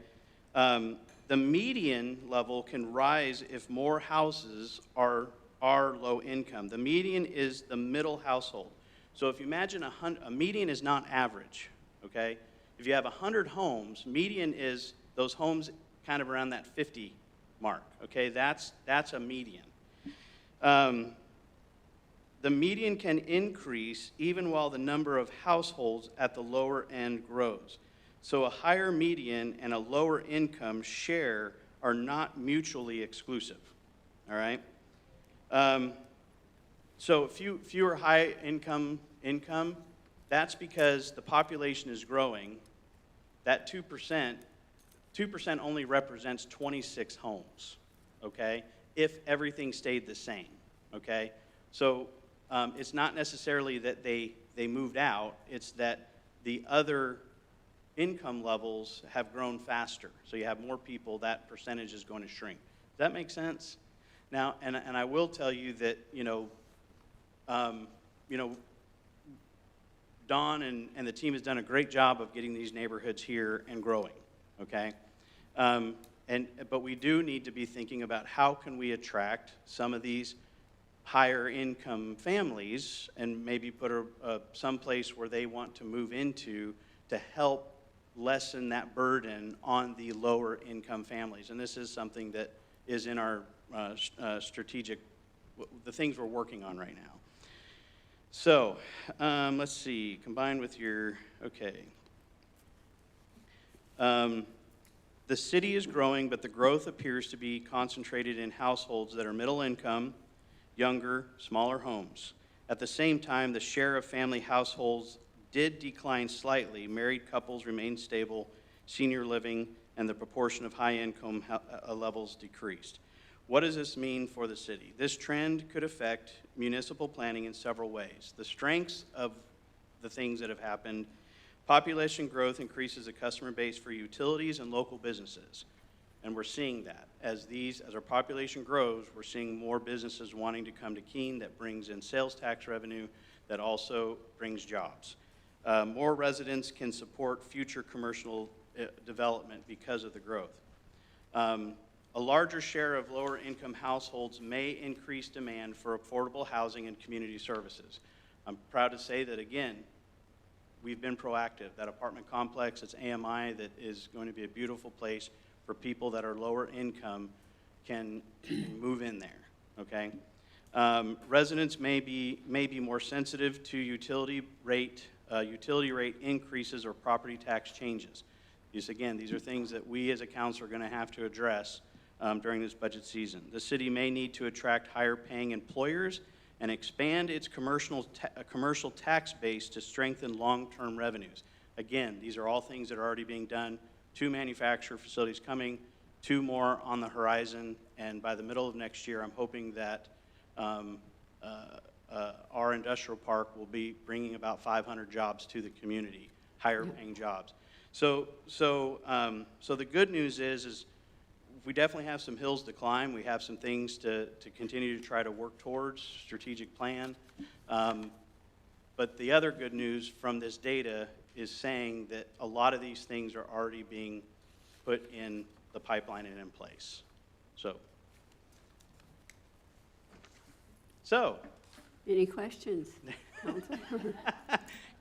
S6: The median level can rise if more houses are low income. The median is the middle household. So if you imagine a median is not average, okay? If you have 100 homes, median is those homes kind of around that 50 mark, okay? That's a median. The median can increase even while the number of households at the lower end grows. So a higher median and a lower income share are not mutually exclusive, all right? So fewer high income, that's because the population is growing. That 2% only represents 26 homes, okay? If everything stayed the same, okay? So it's not necessarily that they moved out, it's that the other income levels have grown faster. So you have more people, that percentage is going to shrink. Does that make sense? Now, and I will tell you that, Don and the team has done a great job of getting these neighborhoods here and growing, okay? But we do need to be thinking about how can we attract some of these higher income families and maybe put some place where they want to move into to help lessen that burden on the lower income families. And this is something that is in our strategic, the things we're working on right now. So, let's see, combined with your, okay. The city is growing, but the growth appears to be concentrated in households that are middle income, younger, smaller homes. At the same time, the share of family households did decline slightly. Married couples remained stable, senior living, and the proportion of high income levels decreased. What does this mean for the city? This trend could affect municipal planning in several ways. The strengths of the things that have happened: population growth increases the customer base for utilities and local businesses. And we're seeing that. As our population grows, we're seeing more businesses wanting to come to Keene. That brings in sales tax revenue, that also brings jobs. More residents can support future commercial development because of the growth. A larger share of lower income households may increase demand for affordable housing and community services. I'm proud to say that, again, we've been proactive. That apartment complex, it's AMI, that is going to be a beautiful place for people that are lower income can move in there, okay? Residents may be more sensitive to utility rate increases or property tax changes. These are things that we as a council are going to have to address during this budget season. The city may need to attract higher-paying employers and expand its commercial tax base to strengthen long-term revenues. Again, these are all things that are already being done. 2 manufacturer facilities coming, 2 more on the horizon, and by the middle of next year, I'm hoping that our industrial park will be bringing about 500 jobs to the community, higher-paying jobs. So the good news is we definitely have some hills to climb. We have some things to continue to try to work towards, strategic plan. But the other good news from this data is saying that a lot of these things are already being put in the pipeline and in place. So.
S1: Any questions, council?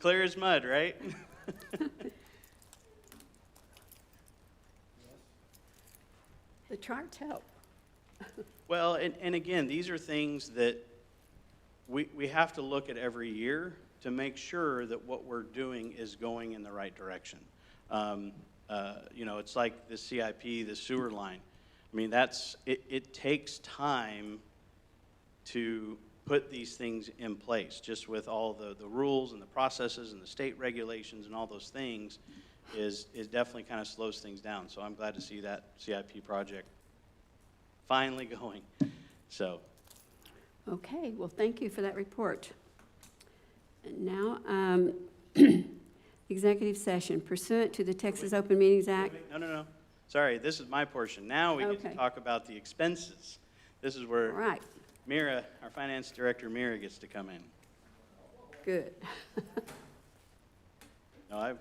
S6: Clear as mud, right?
S1: The charts help.
S6: Well, and again, these are things that we have to look at every year to make sure that what we're doing is going in the right direction. It's like the CIP, the sewer line. I mean, it takes time to put these things in place, just with all the rules and the processes and the state regulations and all those things is definitely kind of slows things down. So I'm glad to see that CIP project finally going. So.
S1: Okay, well, thank you for that report. And now, executive session pursuant to the Texas Open Meetings Act.
S6: No. Sorry, this is my portion. Now we get to
S1: Okay.
S6: talk about the expenses. This is where
S1: All right,
S6: Mira, our finance director, Mira, gets to come in.
S1: good.
S6: No.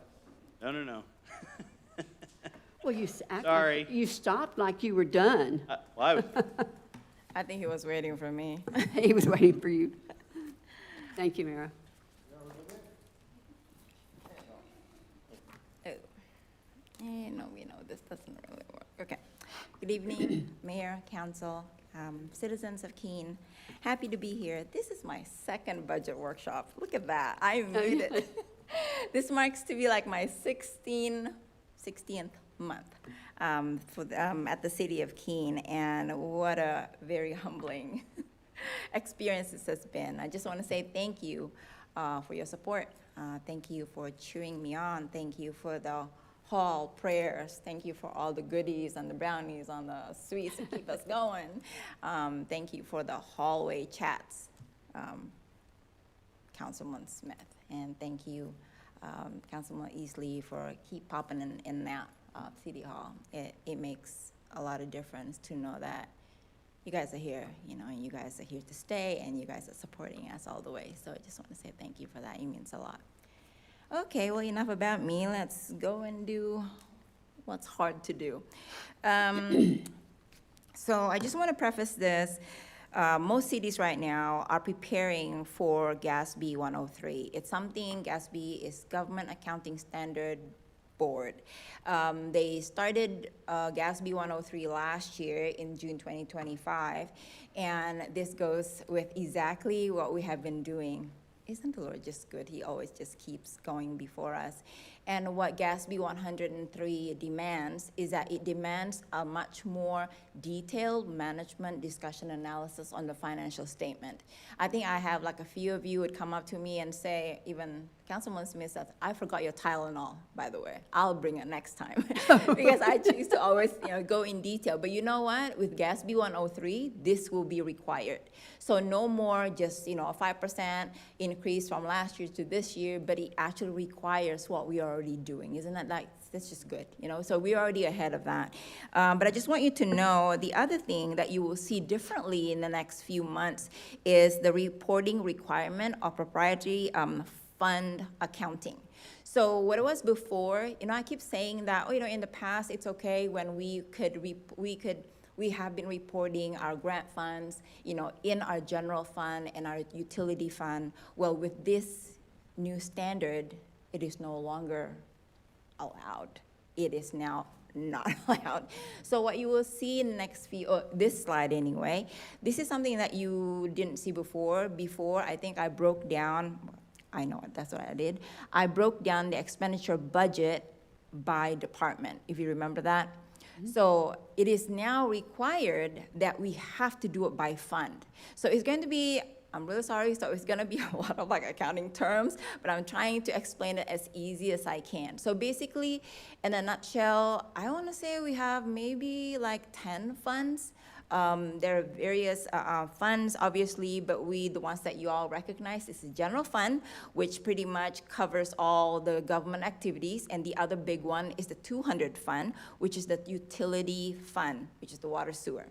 S1: Well,
S6: Sorry.
S1: you stopped like you were done.
S11: I think he was waiting for me.
S1: He was waiting for you. Thank you, Mara.
S11: No, this doesn't really work. Okay. Good evening, Mayor, Council, citizens of Keene. Happy to be here. This is my second budget workshop. Look at that. I made it. This marks to be like my 16th month at the city of Keene, and what a very humbling experience this has been. I just want to say thank you for your support. Thank you for cheering me on. Thank you for the hall prayers. Thank you for all the goodies and the brownies on the sweets to keep us going. Thank you for the hallway chats, Councilman Smith. And thank you, Councilman Easley, for keep popping in and out of City Hall. It makes a lot of difference to know that you guys are here, and you guys are here to stay, and you guys are supporting us all the way. So I just want to say thank you for that. It means a lot. Okay, well, enough about me. Let's go and do what's hard to do. So I just want to preface this. Most cities right now are preparing for GASB 103. It's something, GASB is Government Accounting Standard Board. They started GASB 103 last year in June 2025, and this goes with exactly what we have been doing. Isn't the Lord just good? He always just keeps going before us. And what GASB 103 demands is that it demands a much more detailed management discussion analysis on the financial statement. I think I have like a few of you would come up to me and say, even Councilman Smith says, I forgot your Tylenol, by the way. I'll bring it next time. Because I choose to always go in detail. But you know what? With GASB 103, this will be required. So no more just a 5% increase from last year to this year, but it actually requires what we are already doing. Isn't that that's just good, So we're already ahead of that. But I just want you to know the other thing that you will see differently in the next few months is the reporting requirement of proprietary fund accounting. So what it was before, I keep saying that, in the past it's okay when we have been reporting our grant funds, in our general fund and our utility fund. Well, with this new standard, it is no longer allowed. It is now not allowed. So what you will see in the next few, this slide anyway, this is something that you didn't see before. Before, I think I broke down, I know it, that's what I did. I broke down the expenditure budget by department, if you remember that. So it is now required that we have to do it by fund. So it's going to be, I'm really sorry, so it's gonna be a lot of like accounting terms, but I'm trying to explain it as easy as I can. So basically, in a nutshell, I wanna say we have maybe like 10 funds. There are various funds, obviously, but the ones that you all recognize is the general fund, which pretty much covers all the government activities, and the other big one is the 200 fund, which is the utility fund, which is the water sewer.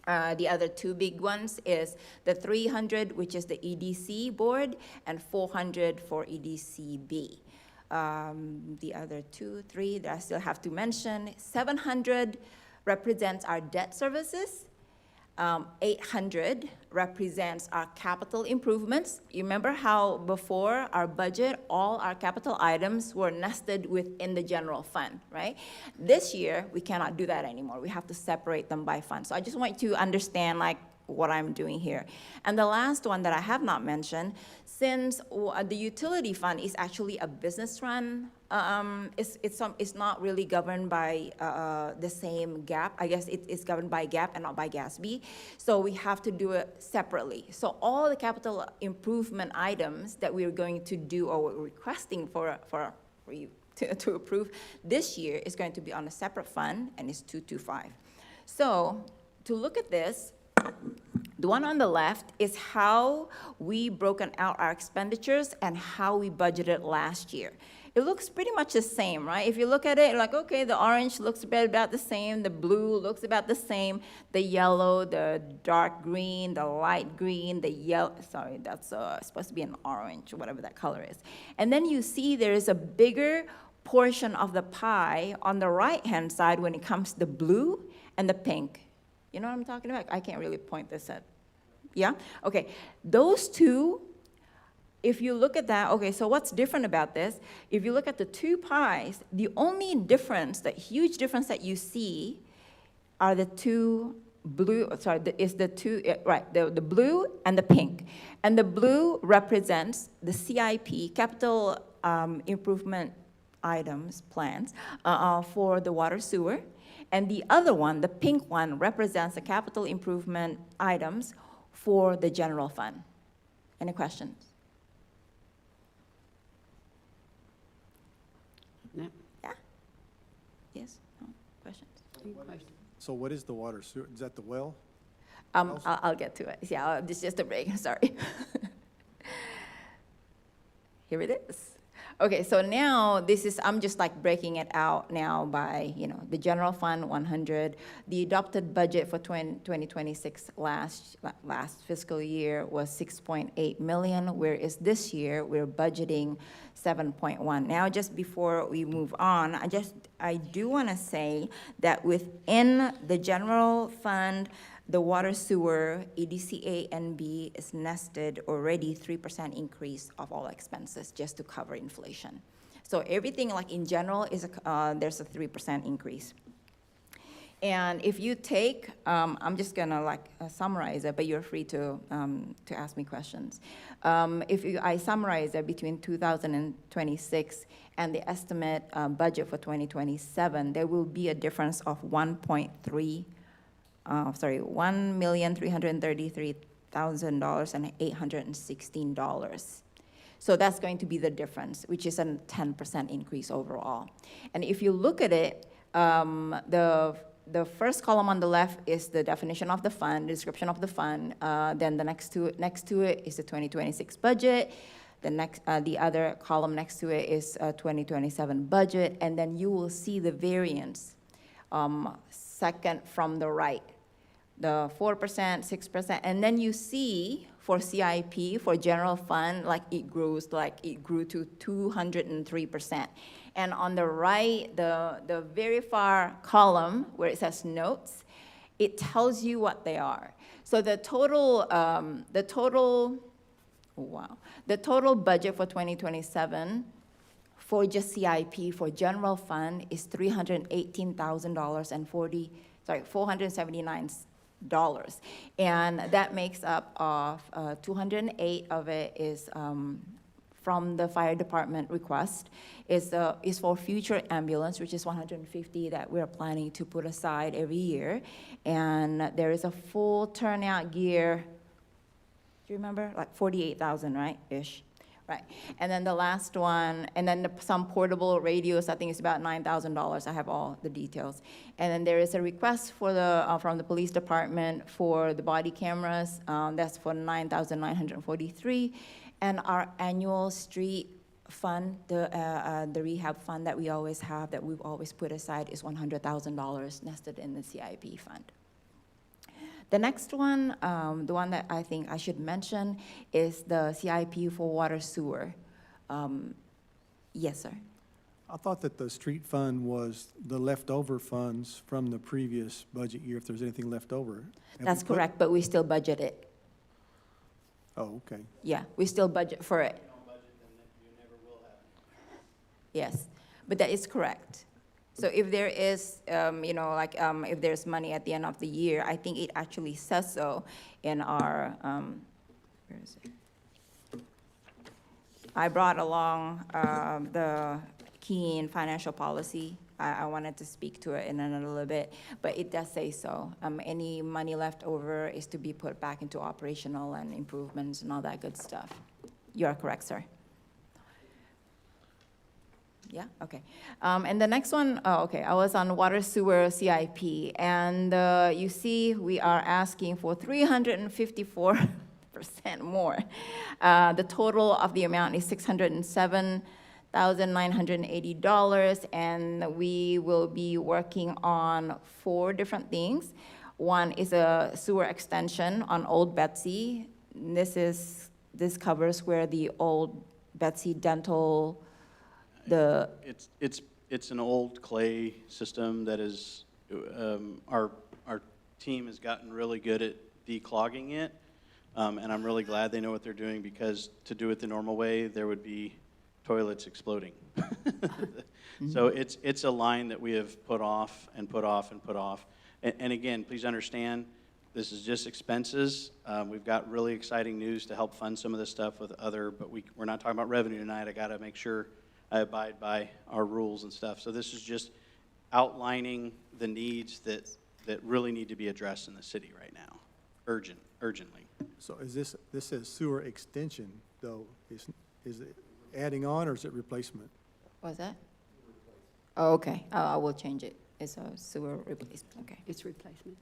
S11: The other two big ones is the 300, which is the EDC board, and 400 for EDCB. The other 2, 3 that I still have to mention, 700 represents our debt services. 800 represents our capital improvements. You remember how before our budget, all our capital items were nested within the general fund, right? This year, we cannot do that anymore. We have to separate them by fund. So I just want you to understand like what I'm doing here. And the last one that I have not mentioned, since the utility fund is actually a business run, it's not really governed by the same GAAP. I guess it's governed by GAAP and not by GASB. So we have to do it separately. So all the capital improvement items that we're going to do or we're requesting for you to approve this year is going to be on a separate fund, and it's 225. So to look at this, the one on the left is how we broken out our expenditures and how we budgeted last year. It looks pretty much the same, right? If you look at it, like, okay, the orange looks about the same, the blue looks about the same, the yellow, the dark green, the light green, the yellow, sorry, that's supposed to be an orange, or whatever that color is. And then you see there is a bigger portion of the pie on the right-hand side when it comes to the blue and the pink. You know what I'm talking about? I can't really point this at. Yeah? Okay. Those two, if you look at that, okay, so what's different about this? If you look at the two pies, the only difference, the huge difference that you see are the two blue, the blue and the pink. And the blue represents the CIP, capital improvement items, plans, for the water sewer. And the other one, the pink one, represents the capital improvement items for the general fund. Any questions?
S1: No.
S11: Yeah? Yes? No? Questions?
S1: Any questions?
S10: So what is the water sewer? Is that the well?
S11: I'll get to it. Yeah, this is just a break, sorry. Here it is. Okay, so now I'm just like breaking it out now by, the general fund, 100. The adopted budget for 2026 last fiscal year was 6.8 million, whereas this year we're budgeting 7.1. Now, just before we move on, I do want to say that within the general fund, the water sewer, EDCA and B is nested already 3% increase of all expenses just to cover inflation. So everything like in general is there's a 3% increase. And if you take, I'm just gonna summarize it, but you're free to ask me questions. I summarize it between 2026 and the estimate budget for 2027, there will be a difference of $1,333,000 and $816. So that's going to be the difference, which is a 10% increase overall. And if you look at it, the first column on the left is the definition of the fund, description of the fund. Then the next to it is the 2026 budget. The other column next to it is 2027 budget, and then you will see the variance second from the right, the 4%, 6%, and then you see for CIP, for general fund, it grew to 203%. And on the right, the very far column where it says notes, it tells you what they are. So the total budget for 2027 for just CIP for general fund is $318,000 and $479. And that makes up of 208 of it is from the fire department request, is for future ambulance, which is 150 that we're planning to put aside every year. And there is a full turnout gear, do you remember? Like 48,000, right, ish? Right. And then the last one, and then some portable radios, I think it's about $9,000. I have all the details. And then there is a request for from the police department for the body cameras. That's for $9,943. And our annual street fund, the rehab fund that we always have, that we've always put aside, is $100,000 nested in the CIP fund. The next one, the one that I think I should mention, is the CIP for water sewer. Yes, sir.
S10: I thought that the street fund was the leftover funds from the previous budget year, if there's anything left over. Have
S11: That's
S10: we put-
S11: correct, but we still budget it.
S10: Oh, okay.
S11: Yeah, we still budget for it. Yes, but that is correct. So if there is, if there's money at the end of the year, I think it actually says so in our, where is it? I brought along the Keene financial policy. I wanted to speak to it in a little bit, but it does say so. Any money left over is to be put back into operational and improvements and all that good stuff. You are correct, sir. Yeah, okay. And the next one, I was on water sewer CIP, and you see we are asking for 354% more. The total of the amount is $607,980, and we will be working on 4 different things. One is a sewer extension on Old Betsy. This covers where the Old Betsy Dental,
S6: It's an old clay system that is, our team has gotten really good at declogging it, and I'm really glad they know what they're doing, because to do it the normal way, there would be toilets exploding. So it's a line that we have put off and put off and put off. And again, please understand, this is just expenses. We've got really exciting news to help fund some of this stuff with but we're not talking about revenue tonight. I gotta make sure I abide by our rules and stuff. So this is just outlining the needs that really need to be addressed in the city right now, urgently.
S10: So is this says sewer extension, though, is it adding on or is it replacement?
S11: what's that? Oh, okay, I will change it. It's a sewer replacement, okay.
S1: It's replacement.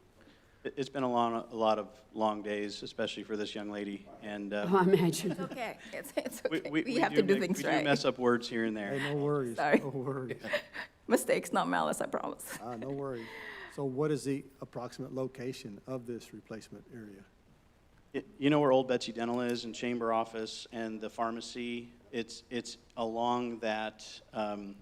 S6: It's been a lot of long days, especially for this young lady, and
S1: Oh, I imagine.
S11: It's okay, it's okay. We have to do things
S6: We do
S11: right.
S6: mess up words here and there.
S10: Hey, no worries,
S11: Sorry.
S10: no worries.
S11: Mistakes, not malice, I promise.
S10: No worries. So what is the approximate location of this replacement area?
S6: You know where Old Betsy Dental is, and Chamber Office and the pharmacy? It's along that,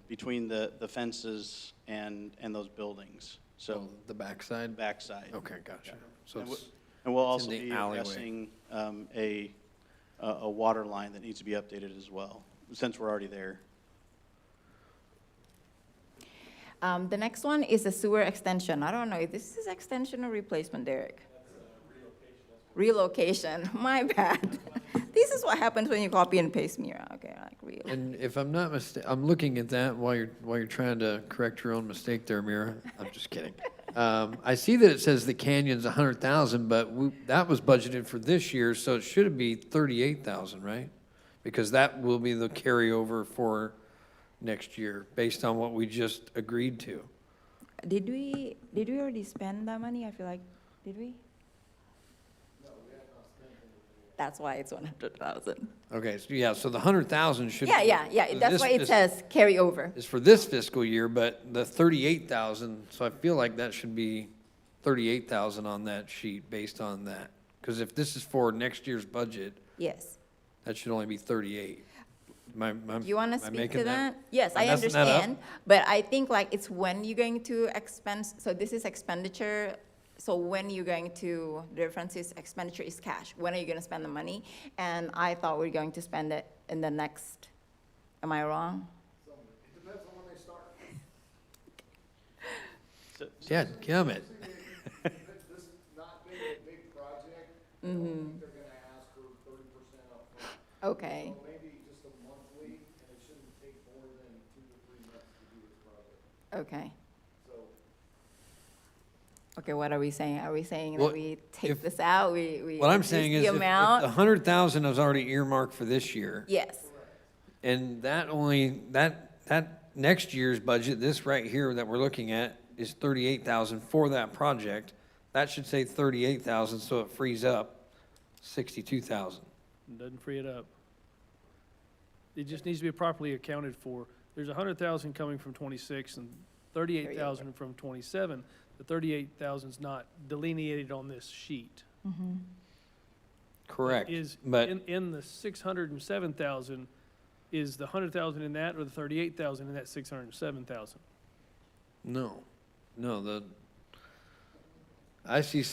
S6: between the fences and those buildings. So
S2: The backside?
S6: backside.
S2: Okay, gotcha. So
S6: And
S2: it's,
S6: we'll
S2: it's
S6: also
S2: in the
S6: be
S2: alleyway.
S6: addressing a water line that needs to be updated as well, since we're already there.
S11: The next one is a sewer extension. I don't know if this is extension or replacement, Derek. Relocation, my bad. This is what happens when you copy and paste me around. Okay, like real.
S2: and if I'm not mistaken, I'm looking at that while you're trying to correct your own mistake there, Mira. I'm just kidding. I see that it says the canyon's 100,000, but that was budgeted for this year, so it should be 38,000, right? Because that will be the carryover for next year, based on what we just agreed to.
S11: Did we already spend that money? I feel like, did we? That's why it's 100,000.
S2: Okay, so yeah, so the 100,000 should.
S11: Yeah. That's
S2: this
S11: why it says carry over.
S2: is for this fiscal year, but the 38,000, so I feel like that should be 38,000 on that sheet based on that. Because if this is for next year's budget,
S11: Yes.
S2: that should only be 38.
S11: Do you want to
S2: am I
S11: speak
S2: making
S11: to that? Yes,
S2: am I
S11: I
S2: messing that up?
S11: understand, but I think like it's when you're going to expense, so this is expenditure, so when you're going to, the difference is expenditure is cash. When are you going to spend the money? And I thought we were going to spend it in the next, am I wrong?
S12: So
S2: Dadgummit.
S9: This not being a big project, I don't think they're gonna ask for 30% upfront.
S11: Okay,
S9: So maybe just a monthly, and it shouldn't take more than 2 to 3 months to do this project.
S11: okay.
S9: So
S11: Okay, what are we saying? Are we saying
S2: Well,
S11: that we take
S2: if-
S11: this out, we
S2: What I'm
S11: reduce
S2: saying is
S11: the
S2: if
S11: amount?
S2: 100,000 is already earmarked for this year,
S11: Yes,
S2: and that next year's budget, this right here that we're looking at, is 38,000 for that project, that should say 38,000, so it frees up 62,000.
S5: Doesn't free it up. It just needs to be properly accounted for. There's 100,000 coming from 26 and 38,000 from 27. The 38,000 is not delineated on this sheet.
S2: Correct,
S5: Is,
S2: but
S5: in the 607,000, is the 100,000 in that or the 38,000 in that 607,000?
S2: no, I see it's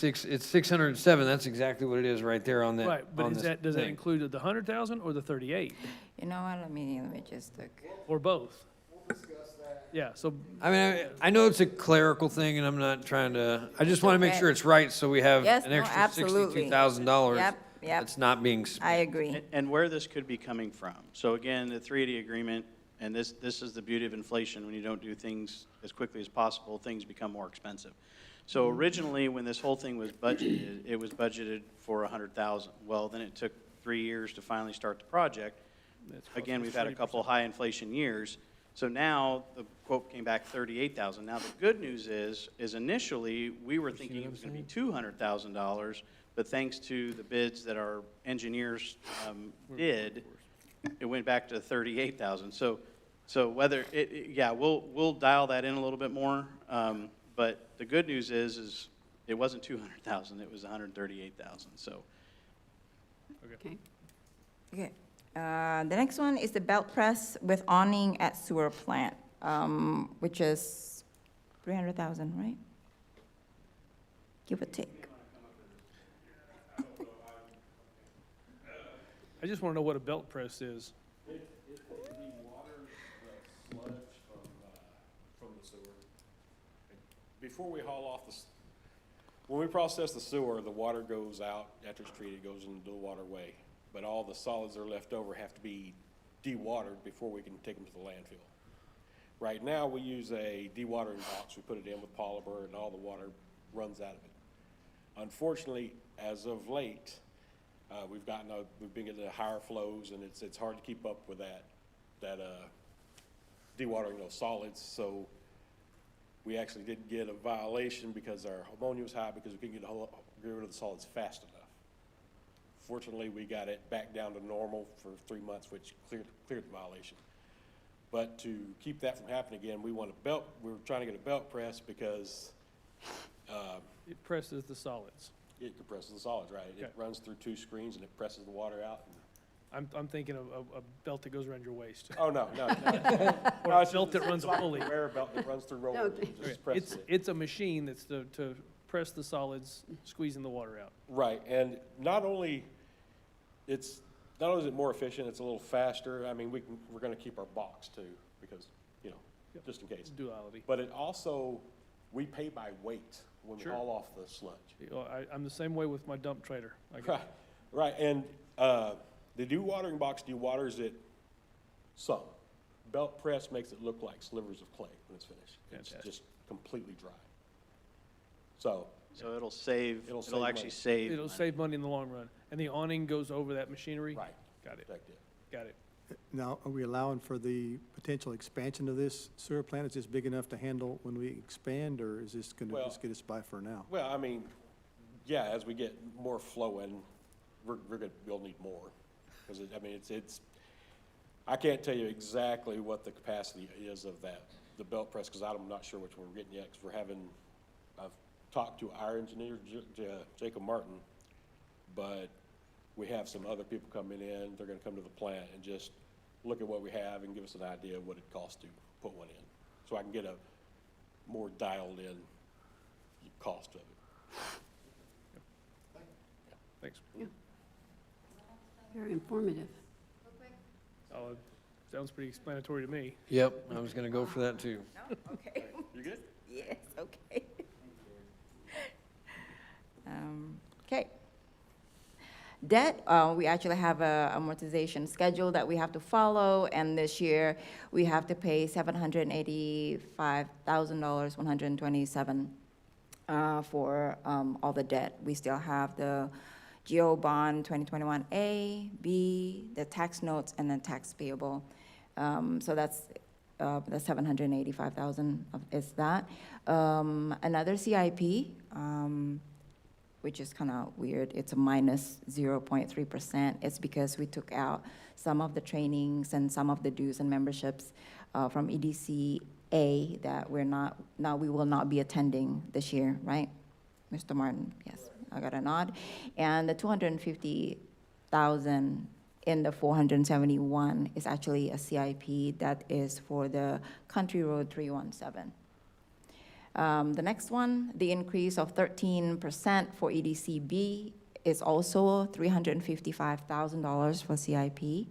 S2: 607, that's exactly what it is right there on that.
S5: Right, but
S2: on
S5: is
S2: this
S5: that, does that
S2: thing.
S5: include the 100,000 or the 38,
S11: you know what, let me just look.
S5: or both?
S9: we'll discuss that.
S5: Yeah, so
S2: I mean, I know it's a clerical thing, and I'm not trying to, I just want to make
S11: okay.
S2: sure it's right, so we have
S11: Yes,
S2: an
S11: no,
S2: extra
S11: absolutely.
S2: $62,000
S11: Yep, yep.
S2: that's not being spent.
S11: I agree.
S6: And where this could be coming from. So again, the 380 agreement, and this is the beauty of inflation. When you don't do things as quickly as possible, things become more expensive. So originally, when this whole thing was budgeted, it was budgeted for 100,000. Well, then it took 3 years to finally start the project.
S5: that's
S6: Again,
S5: close
S6: we've
S5: to
S6: had a
S5: 30%.
S6: couple high inflation years. So now the quote came back 38,000. Now the good news is initially we were thinking it was going to be $200,000, but thanks to the bids that our engineers did, it went back to 38,000. So whether yeah, we'll dial that in a little bit more. But the good news is it wasn't 200,000. It was 138,000. So.
S1: Okay.
S11: Okay, the next one is the belt press with awning at sewer plant, which is 300,000, right? Give or take.
S5: I just want to know what a belt press is.
S12: It dewaters the sludge from the sewer. Before we haul off when we process the sewer, the water goes out, after it's treated, it goes into the waterway. But all the solids that are left over have to be dewatered before we can take them to the landfill. Right now, we use a dewatering box. We put it in with polymer and all the water runs out of it. Unfortunately, as of late, we've been getting higher flows, and it's hard to keep up with that dewatering those solids. So we actually didn't get a violation because our ammonia was high because we couldn't get rid of the solids fast enough. Fortunately, we got it back down to normal for 3 months, which cleared the violation. But to keep that from happening again, we're trying to get a belt press because
S5: It presses the solids.
S12: it compresses the solids, right? It
S5: Okay.
S12: runs through 2 screens and it presses the water out.
S5: I'm thinking of a belt that goes around your waist.
S12: Oh, no.
S5: Or a belt that runs a pulley.
S12: It's like a rare belt that runs through rollers and
S5: Okay.
S12: just presses it.
S5: It's a machine that's to press the solids, squeezing the water out.
S12: Right, and not only is it more efficient, it's a little faster. I mean, we're gonna keep our box too, because,
S5: Yep.
S12: just in case.
S5: It's duality.
S12: But it also, we pay by weight when we
S5: Sure.
S12: haul off the sludge.
S5: I'm the same way with my dump trailer.
S12: Right, and the dewatering box dewaters it some. Belt press makes it look like slivers of clay when it's finished. It's
S5: Fantastic.
S12: just completely dry. So,
S6: So it'll
S12: money.
S6: actually save.
S5: It'll
S6: money.
S5: save money in the long run. And the awning goes over that machinery?
S12: right,
S5: Got it,
S12: protect it.
S5: got it.
S10: Now, are we allowing for the potential expansion of this sewer plant? Is this big enough to handle when we expand, or is this gonna
S12: Well-
S10: just get us by for now?
S12: Well, I mean, yeah, as we get more flow in, we'll need more. Because, I can't tell you exactly what the capacity is of the belt press, because I'm not sure which one we're getting yet, because I've talked to our engineer, Jacob Martin, but we have some other people coming in, they're gonna come to the plant and just look at what we have and give us an idea of what it costs to put one in. So I can get a more dialed in cost of it.
S5: Thanks.
S1: Very informative.
S5: Solid. Sounds pretty explanatory to me.
S2: Yep, I was gonna go for that too.
S11: No? Okay.
S12: You good?
S11: Yes, okay. Okay. Debt, we actually have a amortization schedule that we have to follow, and this year, we have to pay $785,000, 127, for all the debt. We still have the GO bond 2021A, B, the tax notes, and then tax payable. So that's the 785,000 is that. Another CIP, which is kind of weird. It's a minus 0.3%. It's because we took out some of the trainings and some of the dues and memberships from EDCA that we will not be attending this year, right? Mr. Martin, yes, I got a nod. And the 250,000 in the 471 is actually a CIP that is for the Country Road 317. The next one, the increase of 13% for EDCB is also $355,000 for CIP. Do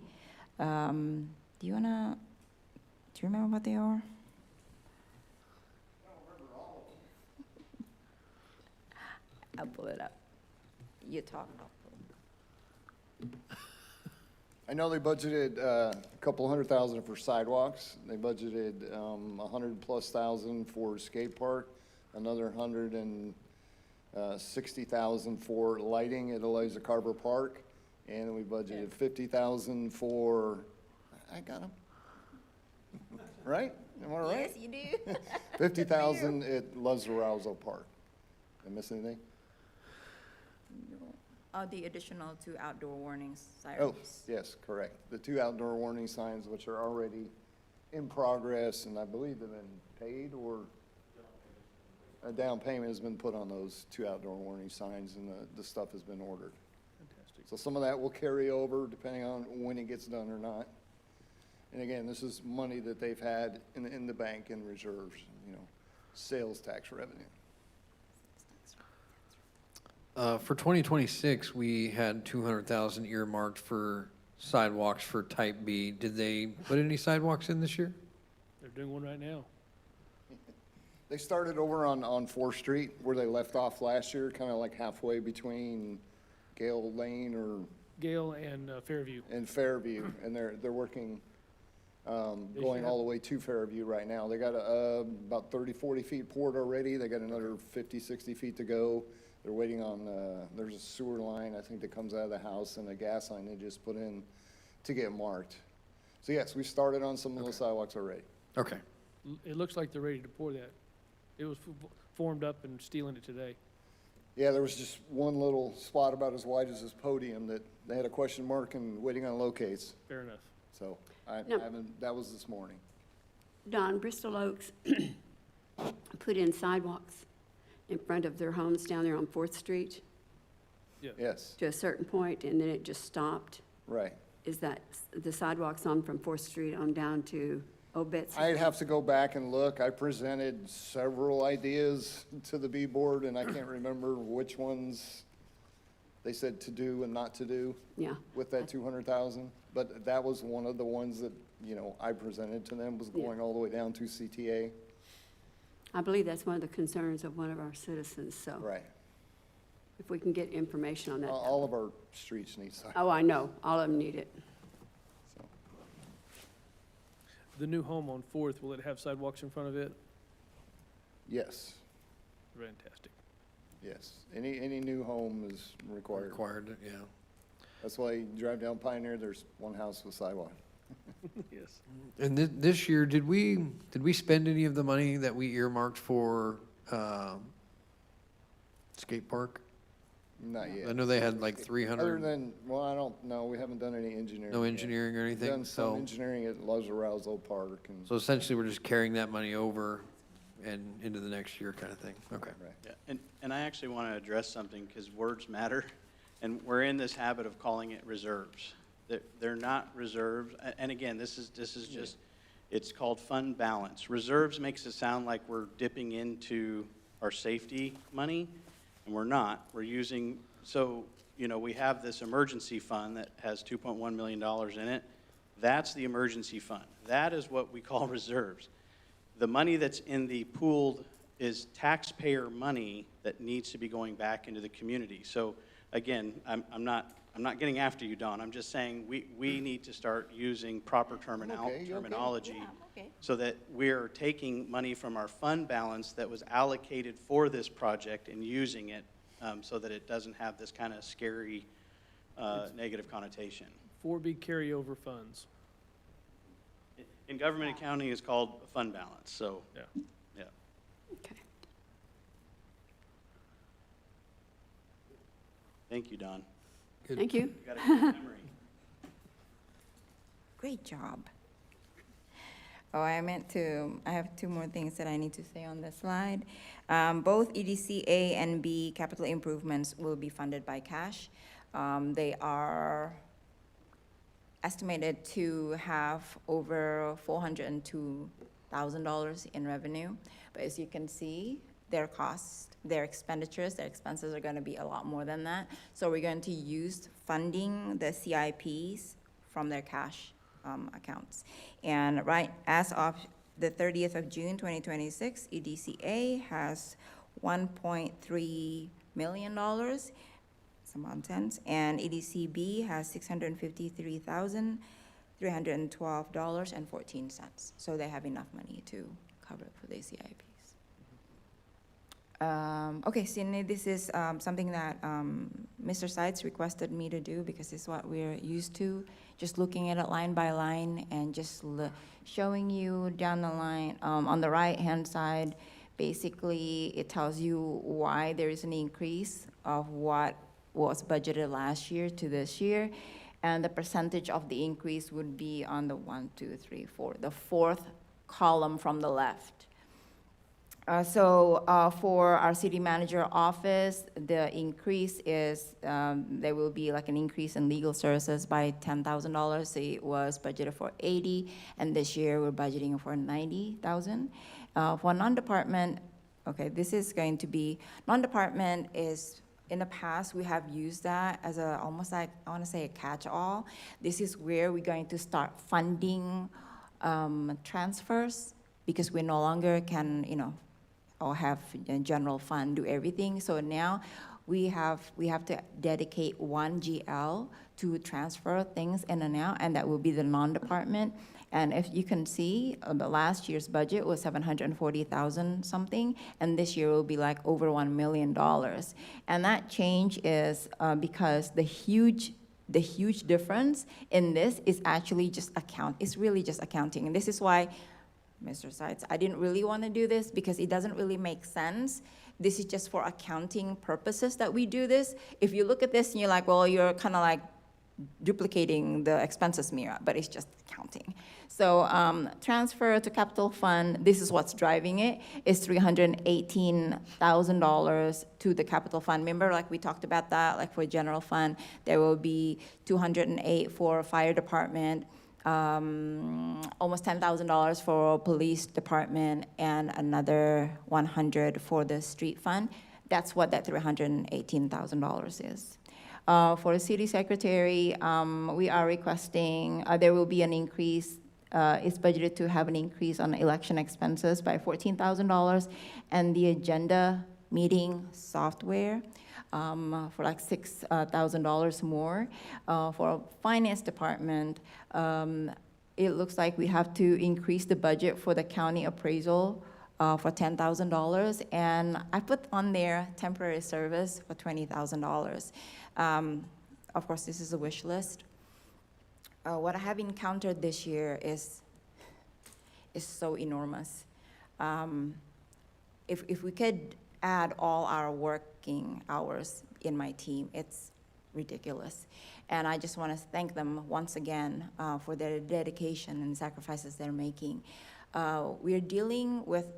S11: you remember what they are? I'll pull it up. You talk.
S9: I know they budgeted a couple $100,000 for sidewalks. They budgeted $100,000+ for skate park, another $160,000 for lighting at Eliza Carver Park, and we budgeted $50,000 for, I got them, right? Am I right?
S11: Yes, you do.
S9: $50,000 at Los Arousal Park. Did I miss anything?
S11: The additional 2 outdoor warnings
S9: Oh,
S11: sirens.
S9: yes, correct. The 2 outdoor warning signs, which are already in progress, and I believe they've been paid, or a down payment has been put on those 2 outdoor warning signs, and the stuff has been ordered.
S5: Fantastic.
S9: So some of that will carry over depending on when it gets done or not. And again, this is money that they've had in the bank in reserves, sales tax revenue.
S2: For 2026, we had 200,000 earmarked for sidewalks for type B. Did they put any sidewalks in this year?
S5: They're doing one right now.
S9: They started over on 4th Street where they left off last year, kind of like halfway between Gale Lane
S5: Gale and Fairview.
S9: and Fairview, and they're working, going all the way to Fairview right now. They got about 30, 40 feet poured already. They got another 50, 60 feet to go. They're waiting on, there's a sewer line, I think, that comes out of the house, and a gas line they just put in to get marked. So yes, we started on some of those sidewalks already.
S2: Okay.
S5: It looks like they're ready to pour that. It was formed up and stealing it today.
S9: Yeah, there was just one little spot about as wide as this podium that they had a question mark and waiting on locates.
S5: Fair enough.
S9: So I
S1: No.
S9: haven't, that was this morning.
S1: Don, Bristol Oaks put in sidewalks in front of their homes down there on 4th Street
S9: Yes,
S1: to a certain point, and then it just stopped.
S9: right.
S1: Is that the sidewalks on from 4th Street on down to Old Betsy?
S9: I'd have to go back and look. I presented several ideas to the B board, and I can't remember which ones they said to do and not to do
S1: Yeah.
S9: with that 200,000. But that was one of the ones that, I presented to them, was
S1: Yeah.
S9: going all the way down to CTA.
S1: I believe that's one of the concerns of one of our citizens, so
S9: Right.
S1: if we can get information on that.
S9: All of our streets need sidewalks.
S1: Oh, I know, all of them need it.
S9: So.
S5: The new home on 4th, will it have sidewalks in front of it?
S9: Yes,
S5: Fantastic.
S9: yes. Any new home is required.
S2: Required, yeah.
S9: That's why you drive down Pioneer, there's one house with sidewalk.
S5: Yes.
S2: And this year, did we spend any of the money that we earmarked for skate park?
S9: Not yet.
S2: I know they had like
S9: Other
S2: 300,
S9: than, well, I don't know, we haven't done any engineering.
S2: no
S9: yet.
S2: engineering or
S9: We've
S2: anything,
S9: done some
S2: so,
S9: engineering at Los Arousal Park and,
S2: so essentially we're just carrying that money over and into the next year kind of thing, okay.
S9: right.
S6: Yeah, and I actually want to address something because words matter, and we're in this habit of calling it reserves. They're not reserves, and again, this is just, it's called fund balance. Reserves makes it sound like we're dipping into our safety money, and we're not. We're using, so, we have this emergency fund that has $2.1 million in it. That's the emergency fund. That is what we call reserves. The money that's in the pooled is taxpayer money that needs to be going back into the community. So again, I'm not getting after you, Don. I'm just saying we need to start using proper terminology
S11: okay.
S6: so that we're taking money from our fund balance that was allocated for this project and using it so that it doesn't have this kind of scary negative connotation.
S5: 4B carryover funds.
S6: In government accounting, it's called fund balance, so,
S5: Yeah.
S6: yeah.
S1: Okay.
S6: Thank you, Don.
S1: Thank you.
S6: You got a good memory.
S11: Great job. Oh, I have two more things that I need to say on this slide. Both EDC A and B capital improvements will be funded by cash. They are estimated to have over $402,000 in revenue. But as you can see, their costs, their expenditures, their expenses are going to be a lot more than that. So we're going to use funding the CIPs from their cash accounts. And right as of the 30th of June, 2026, EDCA has $1.3 million, some nonsense, and EDCB has $653,312.14. So they have enough money to cover for the CIPs. Okay, Cindy, this is something that Mr. Sides requested me to do because it's what we're used to, just looking at it line by line and just showing you down the line. On the right-hand side, basically, it tells you why there is an increase of what was budgeted last year to this year, and the percentage of the increase would be on the 1, 2, 3, 4, the fourth column from the left. For our city manager office, the increase is, there will be like an increase in legal services by $10,000. So it was budgeted for 80, and this year we're budgeting for 90,000. For non-department, okay, this is going to be, non-department is, in the past, we have used that as a, almost like, I want to say a catch-all. This is where we're going to start funding transfers because we no longer can, or have a general fund do everything. So now we have to dedicate 1 GL to transfer things in and out, and that will be the non-department. And if you can see, the last year's budget was 740,000 something, and this year will be like over $1 million. And that change is because the huge difference in this is actually just it's really just accounting. And this is why, Mr. Sides, I didn't really want to do this because it doesn't really make sense. This is just for accounting purposes that we do this. If you look at this and you're like, well, you're kind of like duplicating the expenses mirror, but it's just accounting. So transfer to capital fund, this is what's driving it, is $318,000 to the capital fund. Remember, like we talked about that, like for general fund, there will be $208 for fire department, almost $10,000 for police department, and another $100 for the street fund. That's what that $318,000 is. For the city secretary, we are requesting, there will be an increase, it's budgeted to have an increase on election expenses by $14,000, and the agenda meeting software for like $6,000 more. For finance department, it looks like we have to increase the budget for the county appraisal for $10,000, and I put on there temporary service for $20,000. Of course, this is a wish list. What I have encountered this year is so enormous. If we could add all our working hours in my team, it's ridiculous. And I just want to thank them once again for their dedication and sacrifices they're making. We're dealing with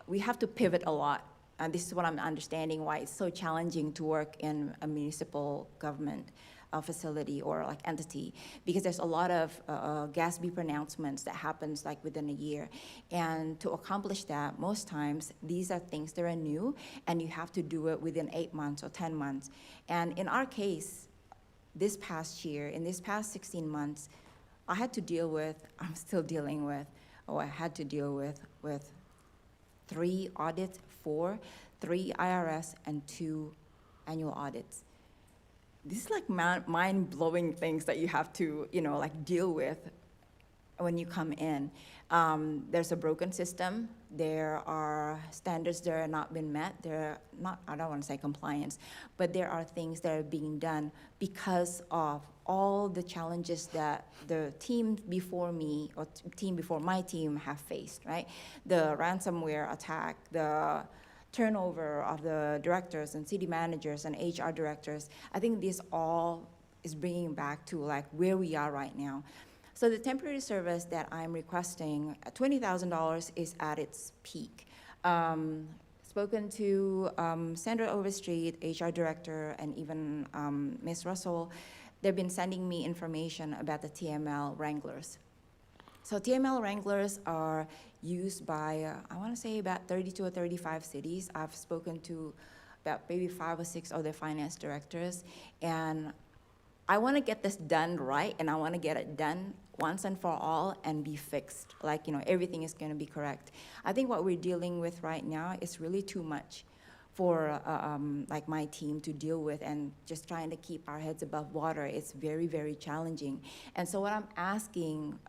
S11: we have to pivot a lot. And this is what I'm understanding why it's so challenging to work in a municipal government facility or like entity, because there's a lot of GASB pronouncements that happens like within a year. And to accomplish that, most times, these are things that are new, and you have to do it within 8 months or 10 months. And in our case, this past year, in this past 16 months, I had to deal with, I'm still dealing with, I had to deal with 3 audits, 3 IRS, and 2 annual audits. This is like mind-blowing things that you have to, like deal with when you come in. There's a broken system. There are standards that are not been met. There are not, I don't want to say compliance, but there are things that are being done because of all the challenges that the team before me or team before my team have faced, right? The ransomware attack, the turnover of the directors and city managers and HR directors. I think this all is bringing back to like where we are right now. So the temporary service that I'm requesting, $20,000 is at its peak. Spoken to Sandra Overstreet, HR director, and even Ms. Russell. They've been sending me information about the TML Wranglers. So TML Wranglers are used by, I want to say about 32 or 35 cities. I've spoken to about maybe 5 or 6 other finance directors, and I want to get this done right, and I want to get it done once and for all and be fixed. Like, everything is going to be correct. I think what we're dealing with right now is really too much for like my team to deal with, and just trying to keep our heads above water. It's very, very challenging. And so what I'm asking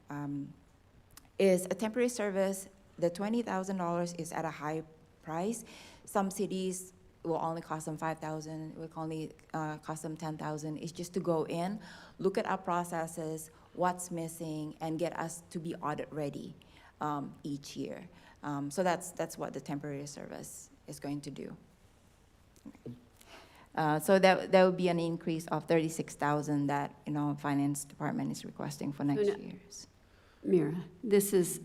S11: is a temporary service. The $20,000 is at a high price. Some cities will only cost them $5,000. It will only cost them $10,000. It's just to go in, look at our processes, what's missing, and get us to be audit ready each year. So that's what the temporary service is going to do. So that would be an increase of $36,000 that finance department is requesting for next year's.
S1: Mira, this is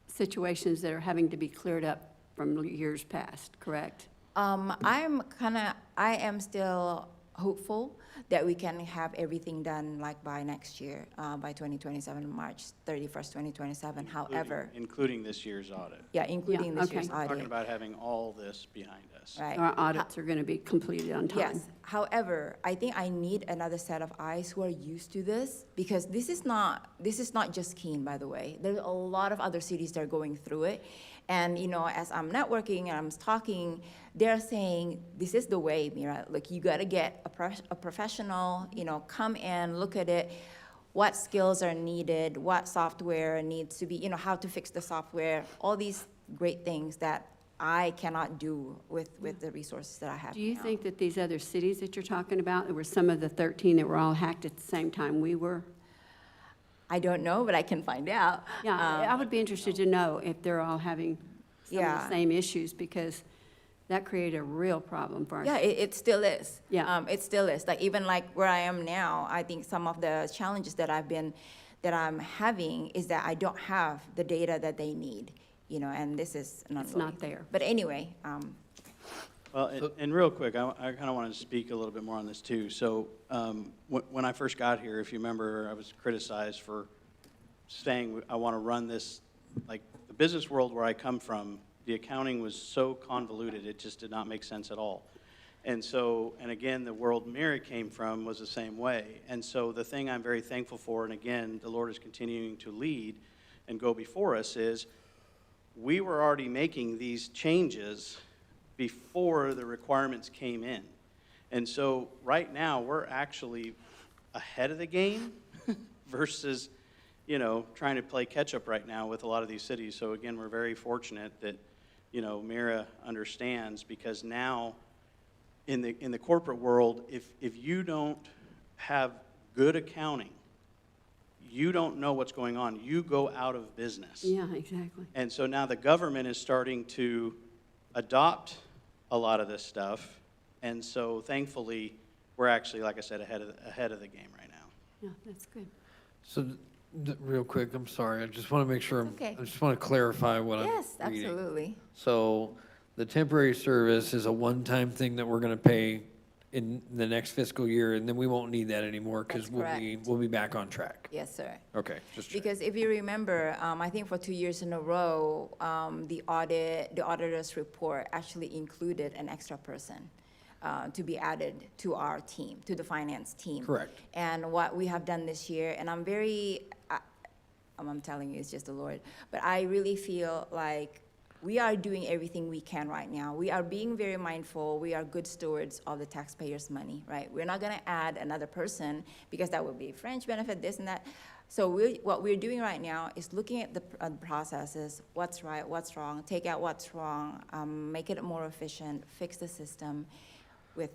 S1: situations that are having to be cleared up from years past, correct?
S11: I am still hopeful that we can have everything done like by next year, by 2027, March 31st, 2027. However,
S6: Including this year's audit.
S11: yeah, including this
S1: okay.
S11: year's
S6: Talking
S11: audit.
S6: about having all this behind us.
S11: Right.
S1: Our audits are going to be completed on time.
S11: Yes. However, I think I need another set of eyes who are used to this, because this is not just Keene, by the way. There's a lot of other cities that are going through it. And, as I'm networking and I'm talking, they're saying, this is the way, Mira. Like, you got to get a professional, come in, look at it, what skills are needed, what software needs to be, how to fix the software, all these great things that I cannot do with the resources that I have
S1: Do you
S11: now.
S1: think that these other cities that you're talking about, there were some of the 13 that were all hacked at the same time we were?
S11: I don't know, but I can find out.
S1: Yeah, I would be interested to know if they're all having some of the
S11: Yeah.
S1: same issues, because that created a real problem for us.
S11: Yeah, it still is.
S1: Yeah.
S11: It still is. Like, even like where I am now, I think some of the challenges that I'm having is that I don't have the data that they need, and this is not.
S1: It's not there.
S11: But anyway,
S6: Well, and real quick, I kind of want to speak a little bit more on this too. So when I first got here, if you remember, I was criticized for saying I want to run this, like the business world where I come from, the accounting was so convoluted, it just did not make sense at all. And so, and again, the world Mira came from was the same way. And so the thing I'm very thankful for, and again, the Lord is continuing to lead and go before us, is we were already making these changes before the requirements came in. And so right now, we're actually ahead of the game versus, trying to play catch up right now with a lot of these cities. So again, we're very fortunate that, Mira understands, because now in the corporate world, if you don't have good accounting, you don't know what's going on. You go out of business.
S1: Yeah, exactly.
S6: And so now the government is starting to adopt a lot of this stuff. And so thankfully, we're actually, like I said, ahead of the game right now.
S1: Yeah, that's good.
S2: So, real quick, I'm sorry, I just want to make sure,
S11: Okay.
S2: I just want to clarify what
S11: yes,
S2: I'm reading.
S11: absolutely.
S2: So, the temporary service is a one-time thing that we're going to pay in the next fiscal year, and then we won't need that anymore because
S11: That's
S2: we'll be back on track.
S11: Yes, sir.
S2: Okay, just check.
S11: Because if you remember, I think for 2 years in a row, the auditor's report actually included an extra person. to be added to our team, to the finance team.
S2: Correct.
S11: And what we have done this year, and I'm telling you, it's just the Lord, but I really feel like we are doing everything we can right now. We are being very mindful. We are good stewards of the taxpayers' money, right? We're not gonna add another person because that would be fringe benefit, this and that. So what we're doing right now is looking at the processes, what's right, what's wrong, take out what's wrong, make it more efficient, fix the system with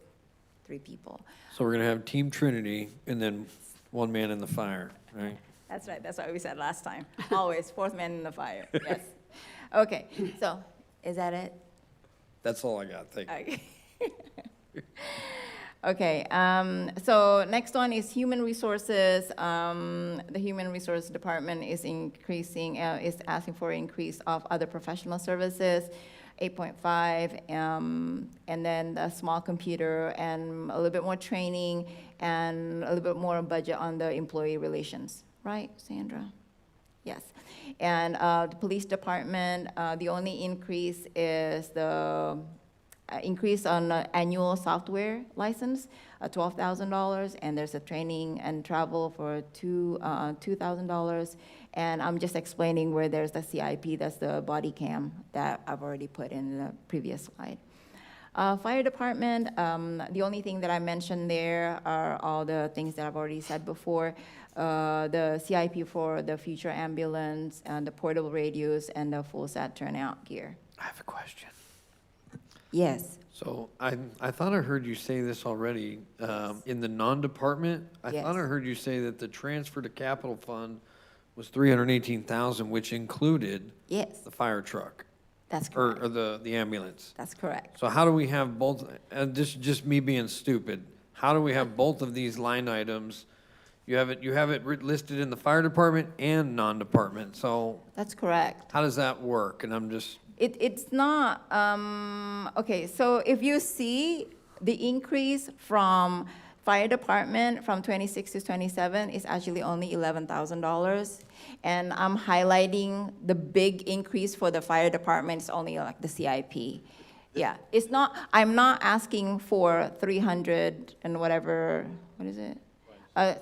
S11: 3 people.
S2: So we're gonna have Team Trinity and then one man in the fire, right?
S11: That's right, that's what we said last time. Always, 4th man in the fire, yes. Okay, so, is that it?
S2: That's all I got, thank you.
S11: Okay. Okay, so next one is human resources. The human resource department is increasing, is asking for an increase of other professional services, 8.5, and then the small computer and a little bit more training and a little bit more budget on the employee relations. Right, Sandra? Yes. And the police department, the only increase is the increase on annual software license, $12,000, and there's a training and travel for $2,000. And I'm just explaining where there's the CIP, that's the body cam that I've already put in the previous slide. Fire department, the only thing that I mentioned there are all the things that I've already said before. The CIP for the future ambulance, and the portable radios, and the full set turnout gear.
S2: I have a question.
S11: Yes,
S2: So I thought I heard you say this already, in the non-department. I
S11: Yes.
S2: thought I heard you say that the transfer to capital fund was 318,000, which included
S11: yes,
S2: the fire truck,
S11: that's correct.
S2: or the ambulance.
S11: That's correct.
S2: So how do we have both, and this is just me being stupid, how do we have both of these line items? You have it listed in the fire department and non-department, so
S11: That's correct.
S2: how does that work? And I'm just,
S11: It's not, okay, so if you see the increase from fire department from 26 to 27 is actually only $11,000. And I'm highlighting the big increase for the fire department is only like the CIP. Yeah, it's not, I'm not asking for 300 and whatever, what is it?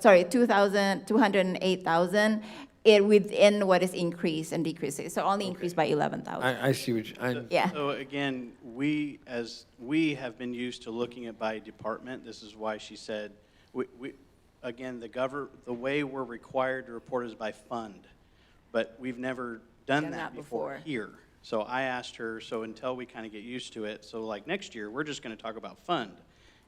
S11: Sorry, 208,000. It within what is increased and decreased. So only increased by 11,000.
S2: I see what you,
S11: Yeah.
S6: So again, we have been used to looking at by department. This is why she said, again, the way we're required to report is by fund. But we've never done that before here. So I asked her, so until we kind of get used to it, so like next year, we're just going to talk about fund,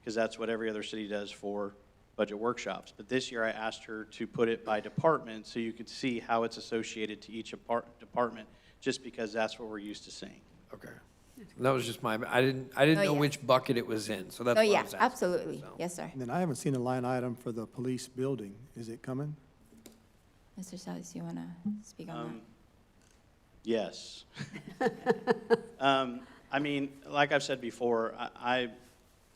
S6: because that's what every other city does for budget workshops. But this year I asked her to put it by department so you could see how it's associated to each department, just because that's what we're used to seeing.
S2: okay. That was just I didn't
S11: Oh,
S2: know
S11: yeah.
S2: which bucket it was in, so that's
S11: Oh,
S2: what I
S11: yeah,
S2: was asking.
S11: absolutely.
S2: So.
S11: Yes, sir.
S10: And then I haven't seen a line item for the police building. Is it coming?
S11: Mr. Salas, you want to speak on
S6: Yes. I mean, like I've said before,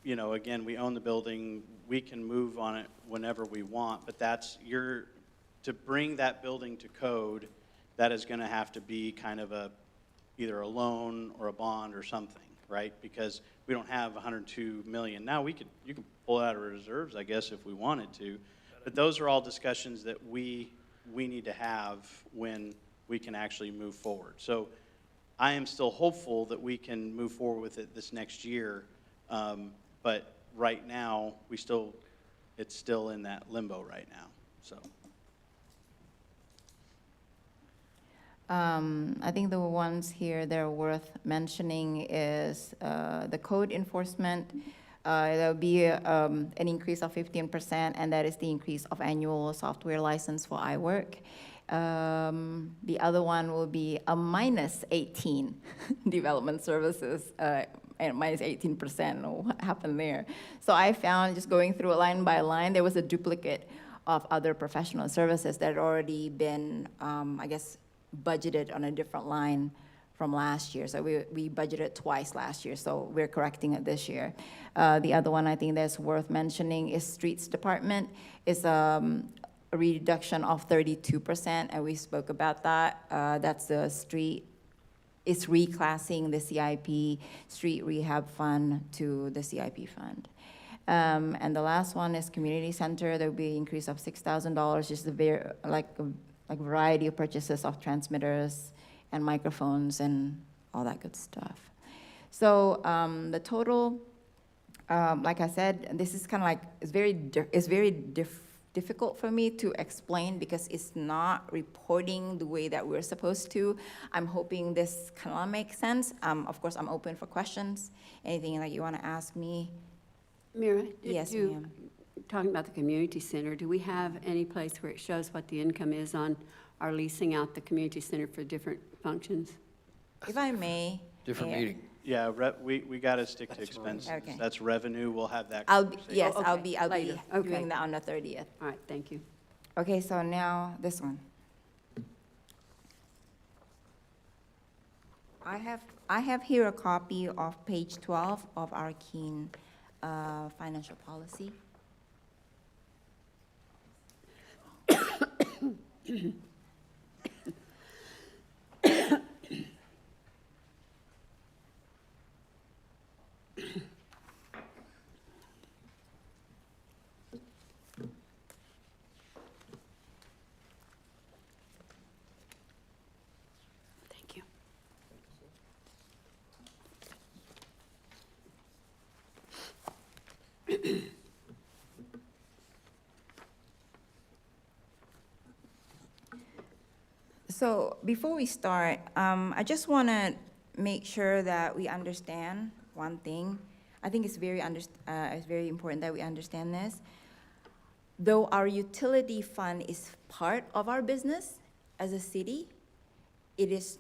S6: again, we own the building, we can move on it whenever we want, but to bring that building to code, that is gonna have to be kind of either a loan or a bond or something, right? Because we don't have 102 million. Now, you can pull it out of reserves, I guess, if we wanted to, but those are all discussions that we need to have when we can actually move forward. So I am still hopeful that we can move forward with it this next year, but right now, it's still in that limbo right now, so.
S11: I think the ones here that are worth mentioning is the code enforcement. There'll be an increase of 15%, and that is the increase of annual software license for iWork. The other one will be a minus 18 development services, and minus 18%. What happened there? So I found, just going through line by line, there was a duplicate of other professional services that had already been, I guess, budgeted on a different line from last year. So we budgeted twice last year, so we're correcting it this year. The other one I think that's worth mentioning is streets department. It's a reduction of 32%, and we spoke about that. That's the street It's reclassing the CIP street rehab fund to the CIP fund. And the last one is community center. There'll be an increase of $6,000, just like variety of purchases of transmitters and microphones and all that good stuff. So the total, like I said, this is kind of like, it's very difficult for me to explain because it's not reporting the way that we're supposed to. I'm hoping this kind of makes sense. Of course, I'm open for questions. Anything that you want to ask me?
S1: Mira,
S11: Yes, ma'am.
S1: talking about the community center, do we have any place where it shows what the income is on our leasing out the community center for different functions?
S11: If I may.
S2: Different
S11: Mayor,
S2: meeting.
S6: Yeah, we got to stick to expenses.
S11: Okay.
S6: That's revenue, we'll have that
S11: I'll be,
S6: conversation.
S11: yes,
S1: Oh,
S11: I'll
S1: okay.
S11: be
S1: Later. Okay.
S11: doing that on the 30th.
S1: All right, thank you.
S11: Okay, so now this one. I have here a copy of page 12 of our Keene financial policy.
S1: Thank you.
S11: So before we start, I just want to make sure that we understand one thing. I think it's very important that we understand this. Though our utility fund is part of our business as a city, it is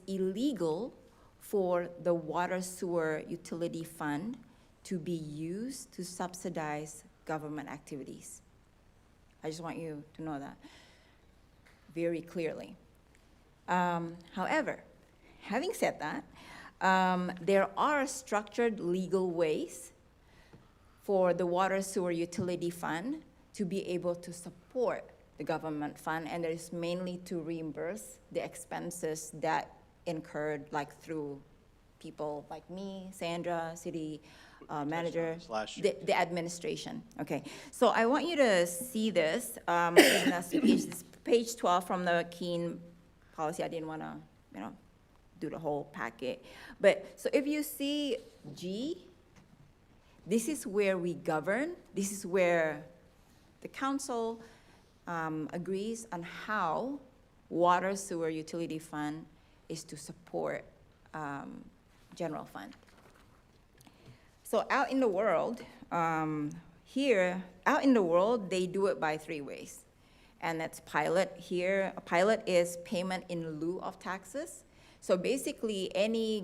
S11: illegal for the water sewer utility fund to be used to subsidize government activities. I just want you to know that very clearly. However, having said that, there are structured legal ways for the water sewer utility fund to be able to support the government fund, and that is mainly to reimburse the expenses that incurred, like through people like me, Sandra, city manager,
S6: Last year.
S11: the administration. Okay, so I want you to see this in this page 12 from the Keene policy. I didn't want to, do the whole packet. But so if you see G, this is where we govern. This is where the council agrees on how water sewer utility fund is to support general fund. So out in the world, they do it by 3 ways. And that's pilot here. A pilot is payment in lieu of taxes. So basically, any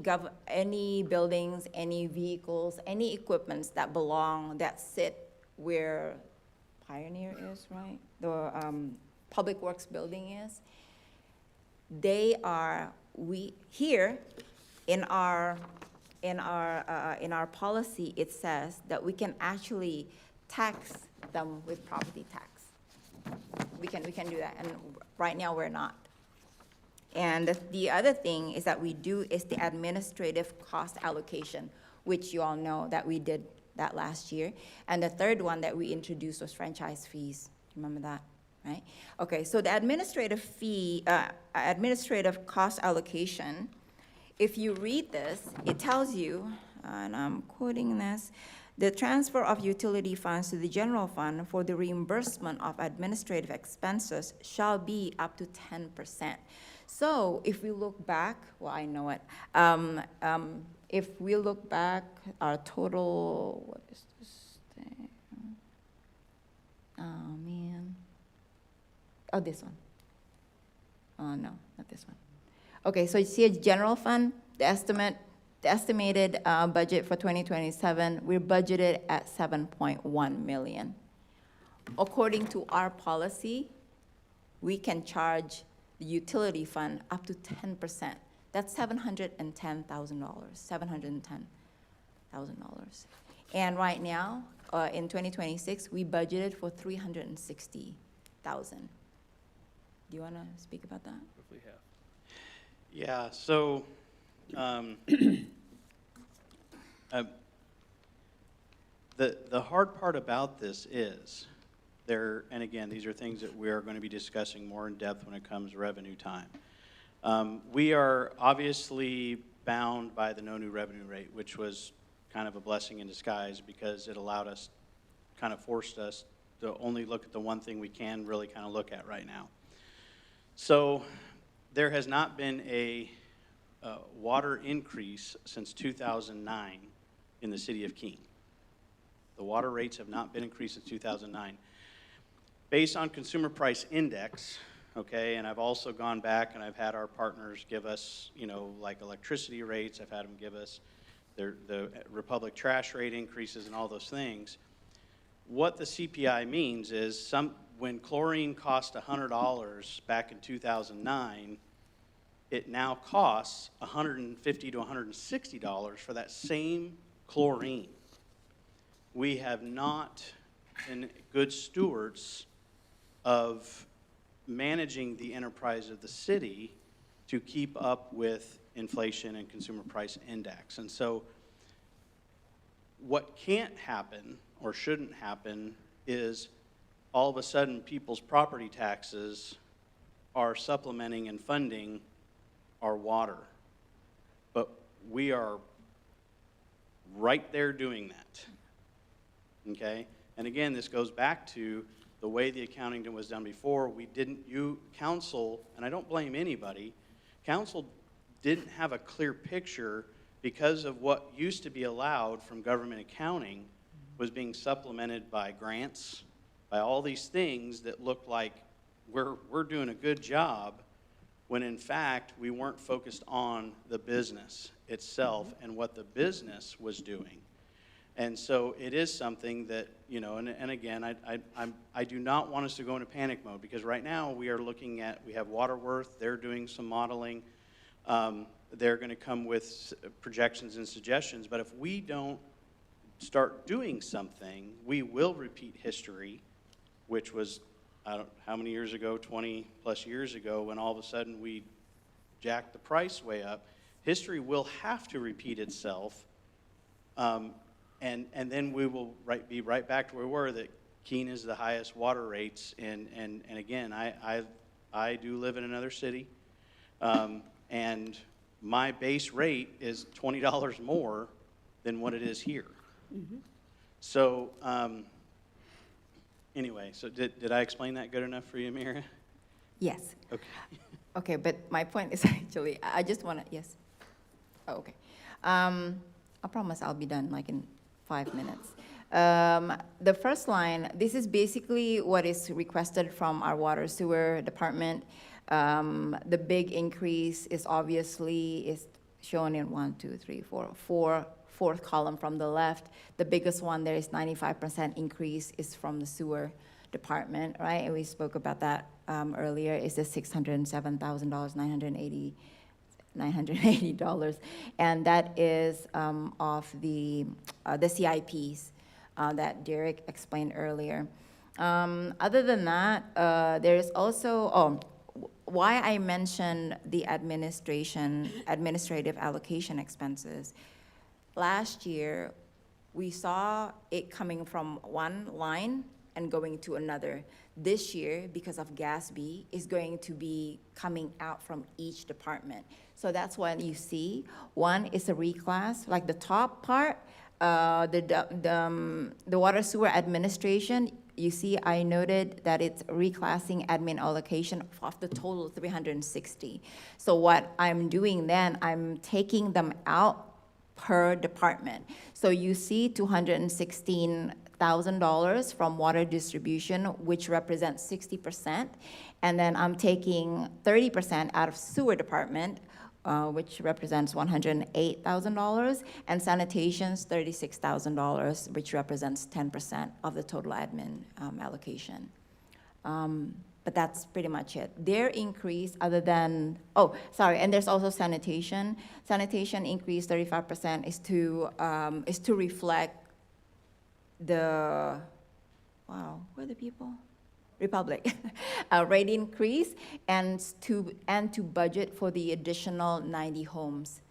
S11: buildings, any vehicles, any equipments that sit where Pioneer is, right? The Public Works building is. Here in our policy, it says that we can actually tax them with property tax. We can do that, and right now we're not. And the other thing is that we do is the administrative cost allocation, which you all know that we did that last year. And the third one that we introduced was franchise fees. Remember that, right? Okay, so the administrative cost allocation, if you read this, it tells you, and I'm quoting this, the transfer of utility funds to the general fund for the reimbursement of administrative expenses shall be up to 10%. So if we look back, well, I know it. If we look back, our total, what is this thing? Oh, man. Oh, this one. Oh, no, not this one. Okay, so you see a general fund, the estimated budget for 2027, we're budgeted at 7.1 million. According to our policy, we can charge the utility fund up to 10%. That's $710,000, $710,000. And right now, in 2026, we budgeted for $360,000. Do you want to speak about that?
S5: Roughly half.
S6: Yeah, so, um, the hard part about this is and again, these are things that we are going to be discussing more in depth when it comes to revenue time. We are obviously bound by the no new revenue rate, which was kind of a blessing in disguise because it allowed us, kind of forced us to only look at the one thing we can really kind of look at right now. So there has not been a water increase since 2009 in the city of Keene. The water rates have not been increased since 2009. Based on consumer price index, okay, and I've also gone back and I've had our partners give us, like electricity rates, I've had them give us the Republic trash rate increases and all those things. What the CPI means is when chlorine cost $100 back in 2009, it now costs $150 to $160 for that same chlorine. We have not been good stewards of managing the enterprise of the city to keep up with inflation and consumer price index. And so what can't happen or shouldn't happen is all of a sudden people's property taxes are supplementing and funding our water. But we are right there doing that, okay? And again, this goes back to the way the accounting was done before. Council, and I don't blame anybody, council didn't have a clear picture because of what used to be allowed from government accounting was being supplemented by grants, by all these things that looked like we're doing a good job, when in fact we weren't focused on the business itself and what the business was doing. And so it is something that, and again, I do not want us to go into panic mode, because right now we have Waterworth, they're doing some modeling. They're going to come with projections and suggestions, but if we don't start doing something, we will repeat history, which was, how many years ago, 20 plus years ago, when all of a sudden we jacked the price way up. History will have to repeat itself. And then we will be right back to where we were, that Keene is the highest water rates. And again, I do live in another city, and my base rate is $20 more than what it is here. Mm-hmm. So anyway, so did I explain that good enough for you, Mira?
S11: Yes.
S6: Okay.
S11: Okay, but my point is actually, I just want to, yes. Oh, okay. I promise I'll be done like in 5 minutes. The first line, this is basically what is requested from our water sewer department. The big increase is obviously shown in 4th column from the left. The biggest one there is 95% increase is from the sewer department, right? And we spoke about that earlier. Is the $607,980. $980, and that is of the CIPs that Derek explained earlier. Other than that, there is also, why I mentioned the administrative allocation expenses. Last year, we saw it coming from one line and going to another. This year, because of GASB, is going to be coming out from each department. So that's what you see. One is a reclass, like the top part, the water sewer administration. You see, I noted that it's reclassing admin allocation of the total 360. So what I'm doing then, I'm taking them out per department. So you see $216,000 from water distribution, which represents 60%. And then I'm taking 30% out of sewer department, which represents $108,000, and sanitation's $36,000, which represents 10% of the total admin allocation. But that's pretty much it. Their increase, other than, and there's also sanitation. Sanitation increase 35% is to reflect where are the people? Republic, rate increase and to budget for the additional 90 homes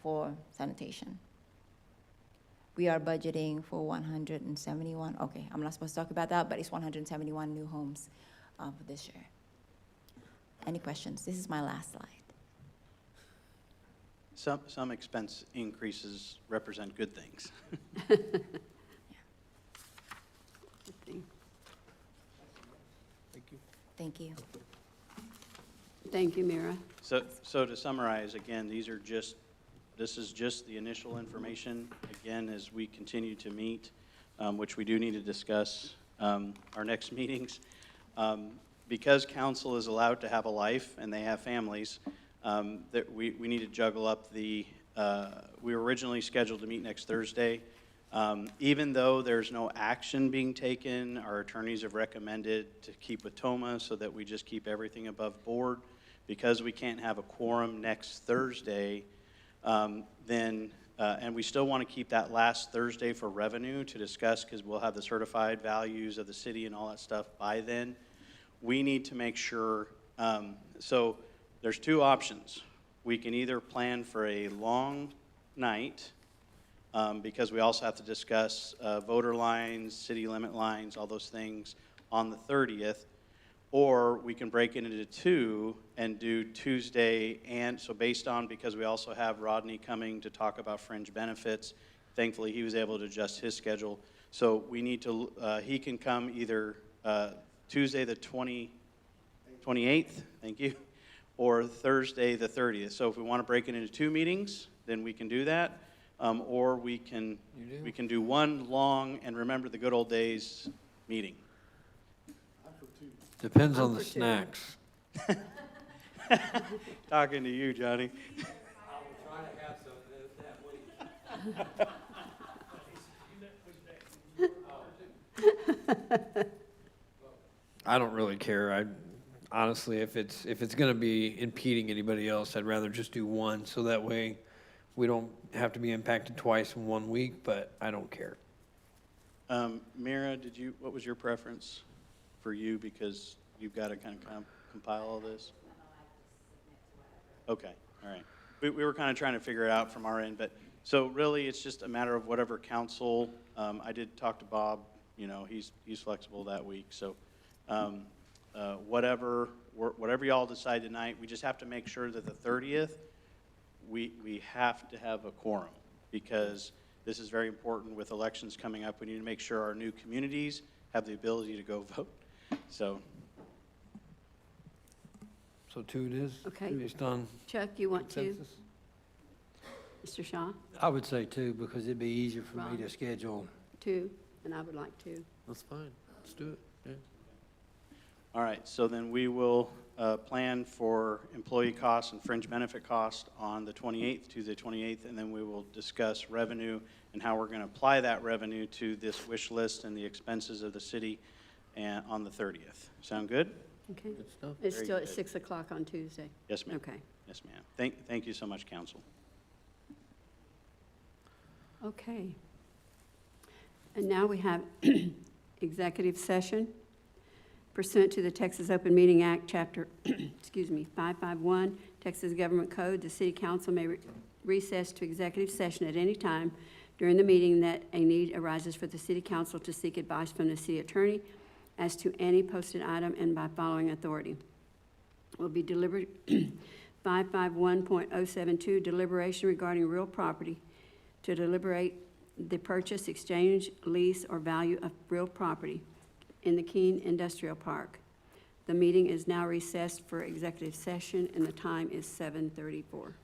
S11: for sanitation. We are budgeting for 171, okay, I'm not supposed to talk about that, but it's 171 new homes for this year. Any questions? This is my last slide.
S6: Some expense increases represent good things.
S11: Thank you.
S1: Thank you, Mira.
S6: So to summarize, again, this is just the initial information. Again, as we continue to meet, which we do need to discuss our next meetings, because council is allowed to have a life and they have families, that we need to juggle up we were originally scheduled to meet next Thursday. Even though there's no action being taken, our attorneys have recommended to keep with TOMA so that we just keep everything above board. Because we can't have a quorum next Thursday, and we still want to keep that last Thursday for revenue to discuss, because we'll have the certified values of the city and all that stuff by then. We need to make sure, so there's two options. We can either plan for a long night, because we also have to discuss voter lines, city limit lines, all those things on the 30th, or we can break it into two and do Tuesday, and so because we also have Rodney coming to talk about fringe benefits, thankfully he was able to adjust his schedule. So we need to, he can come either Tuesday the 28th, thank you, or Thursday the 30th. So if we want to break it into two meetings, then we can do that. Or we can do one long and remember the good old days meeting.
S2: Depends on
S1: I'm
S2: the
S1: for two.
S2: snacks.
S6: Talking to you, Johnny.
S2: I don't really care. Honestly, if it's gonna be impeding anybody else, I'd rather just do one, so that way we don't have to be impacted twice in 1 week, but I don't care.
S6: Mira, what was your preference for you, because you've got to kind of compile all this? Okay, all right. We were kind of trying to figure it out from our end, but, so really, it's just a matter of whatever council, I did talk to Bob, he's flexible that week, so whatever y'all decide tonight, we just have to make sure that the 30th, we have to have a quorum, because this is very important with elections coming up. We need to make sure our new communities have the ability to go vote. So
S2: two it is?
S1: Okay.
S2: Based on
S1: Chuck, you want to?
S2: consensus?
S1: Mr. Shaw,
S13: I would say two, because it'd be easier for me
S1: Ron?
S13: to schedule.
S1: two, and I would like to.
S2: That's fine. Let's do it. Yeah.
S6: all right, so then we will plan for employee costs and fringe benefit costs on the 28th, Tuesday 28th, and then we will discuss revenue and how we're going to apply that revenue to this wish list and the expenses of the city and on the 30th. Sound good?
S1: Okay.
S2: Good stuff.
S1: It's
S6: Very
S1: still at
S6: good.
S1: 6 o'clock on Tuesday.
S6: Yes, ma'am.
S1: Okay.
S6: Yes, ma'am. Thank you so much, council.
S1: Okay. And now we have executive session. Pursuant to the Texas Open Meeting Act, Chapter, 551, Texas Government Code, the City Council may recess to executive session at any time during the meeting that a need arises for the City Council to seek advice from the city attorney as to any posted item and by following authority. Will be delivered 551.072, deliberation regarding real property, to deliberate the purchase, exchange, lease, or value of real property in the Keene Industrial Park. The meeting is now recessed for executive session, and the time is 7:34.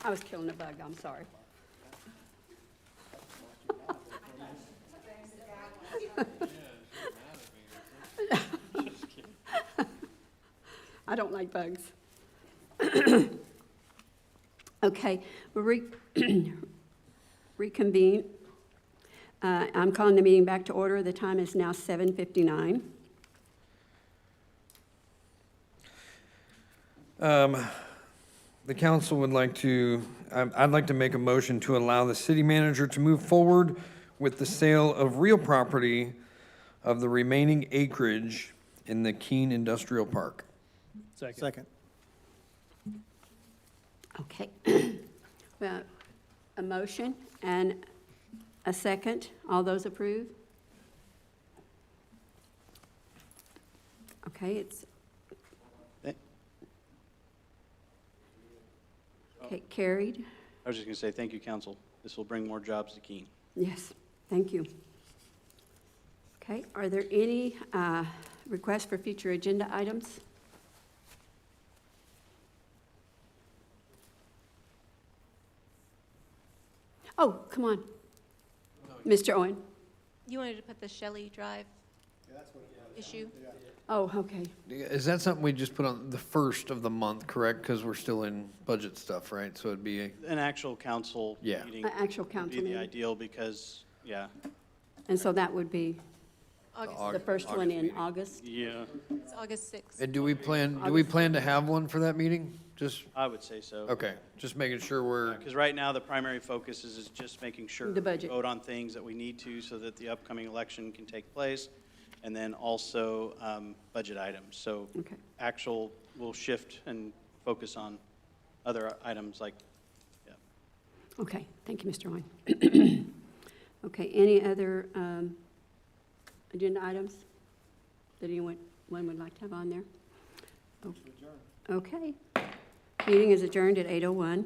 S1: I was killing a bug, I'm sorry. I don't like bugs. Okay, we'll reconvene. I'm calling the meeting back to order. The time is now 7:59.
S2: The council would like to, I'd like to make a motion to allow the city manager to move forward with the sale of real property of the remaining acreage in the Keene Industrial Park.
S10: Second.
S1: Okay. Well, a motion and a second. All those approve? Okay, it's. Okay, carried.
S6: I was just going to say, thank you, council. This will bring more jobs to Keene.
S1: Yes, thank you. Okay, are there any requests for future agenda items? Oh, come on. Mr. Owen.
S14: You wanted to put the Shelley Drive issue?
S1: Oh, okay.
S2: Is that something we just put on the first of the month, correct? Because we're still in budget stuff, right? So it'd be,
S6: An actual council
S2: Yeah.
S6: meeting
S1: An actual
S6: would
S1: council
S6: be the
S1: meeting.
S6: ideal because, yeah,
S1: And so that would be
S14: August,
S1: the first one in August?
S6: yeah,
S14: it's August 6th.
S2: and do we plan to have one for that meeting? Just,
S6: I would say so.
S2: okay, just making sure we're,
S6: Because right now, the primary focus is just making sure
S1: The
S6: we
S1: budget.
S6: vote on things that we need to so that the upcoming election can take place, and then also budget items. So
S1: Okay.
S6: actual, we'll shift and focus on other items like, yeah.
S1: Okay, thank you, Mr. Owen. Okay, any other agenda items that anyone would like to have on there? Okay. Meeting is adjourned at 8:01.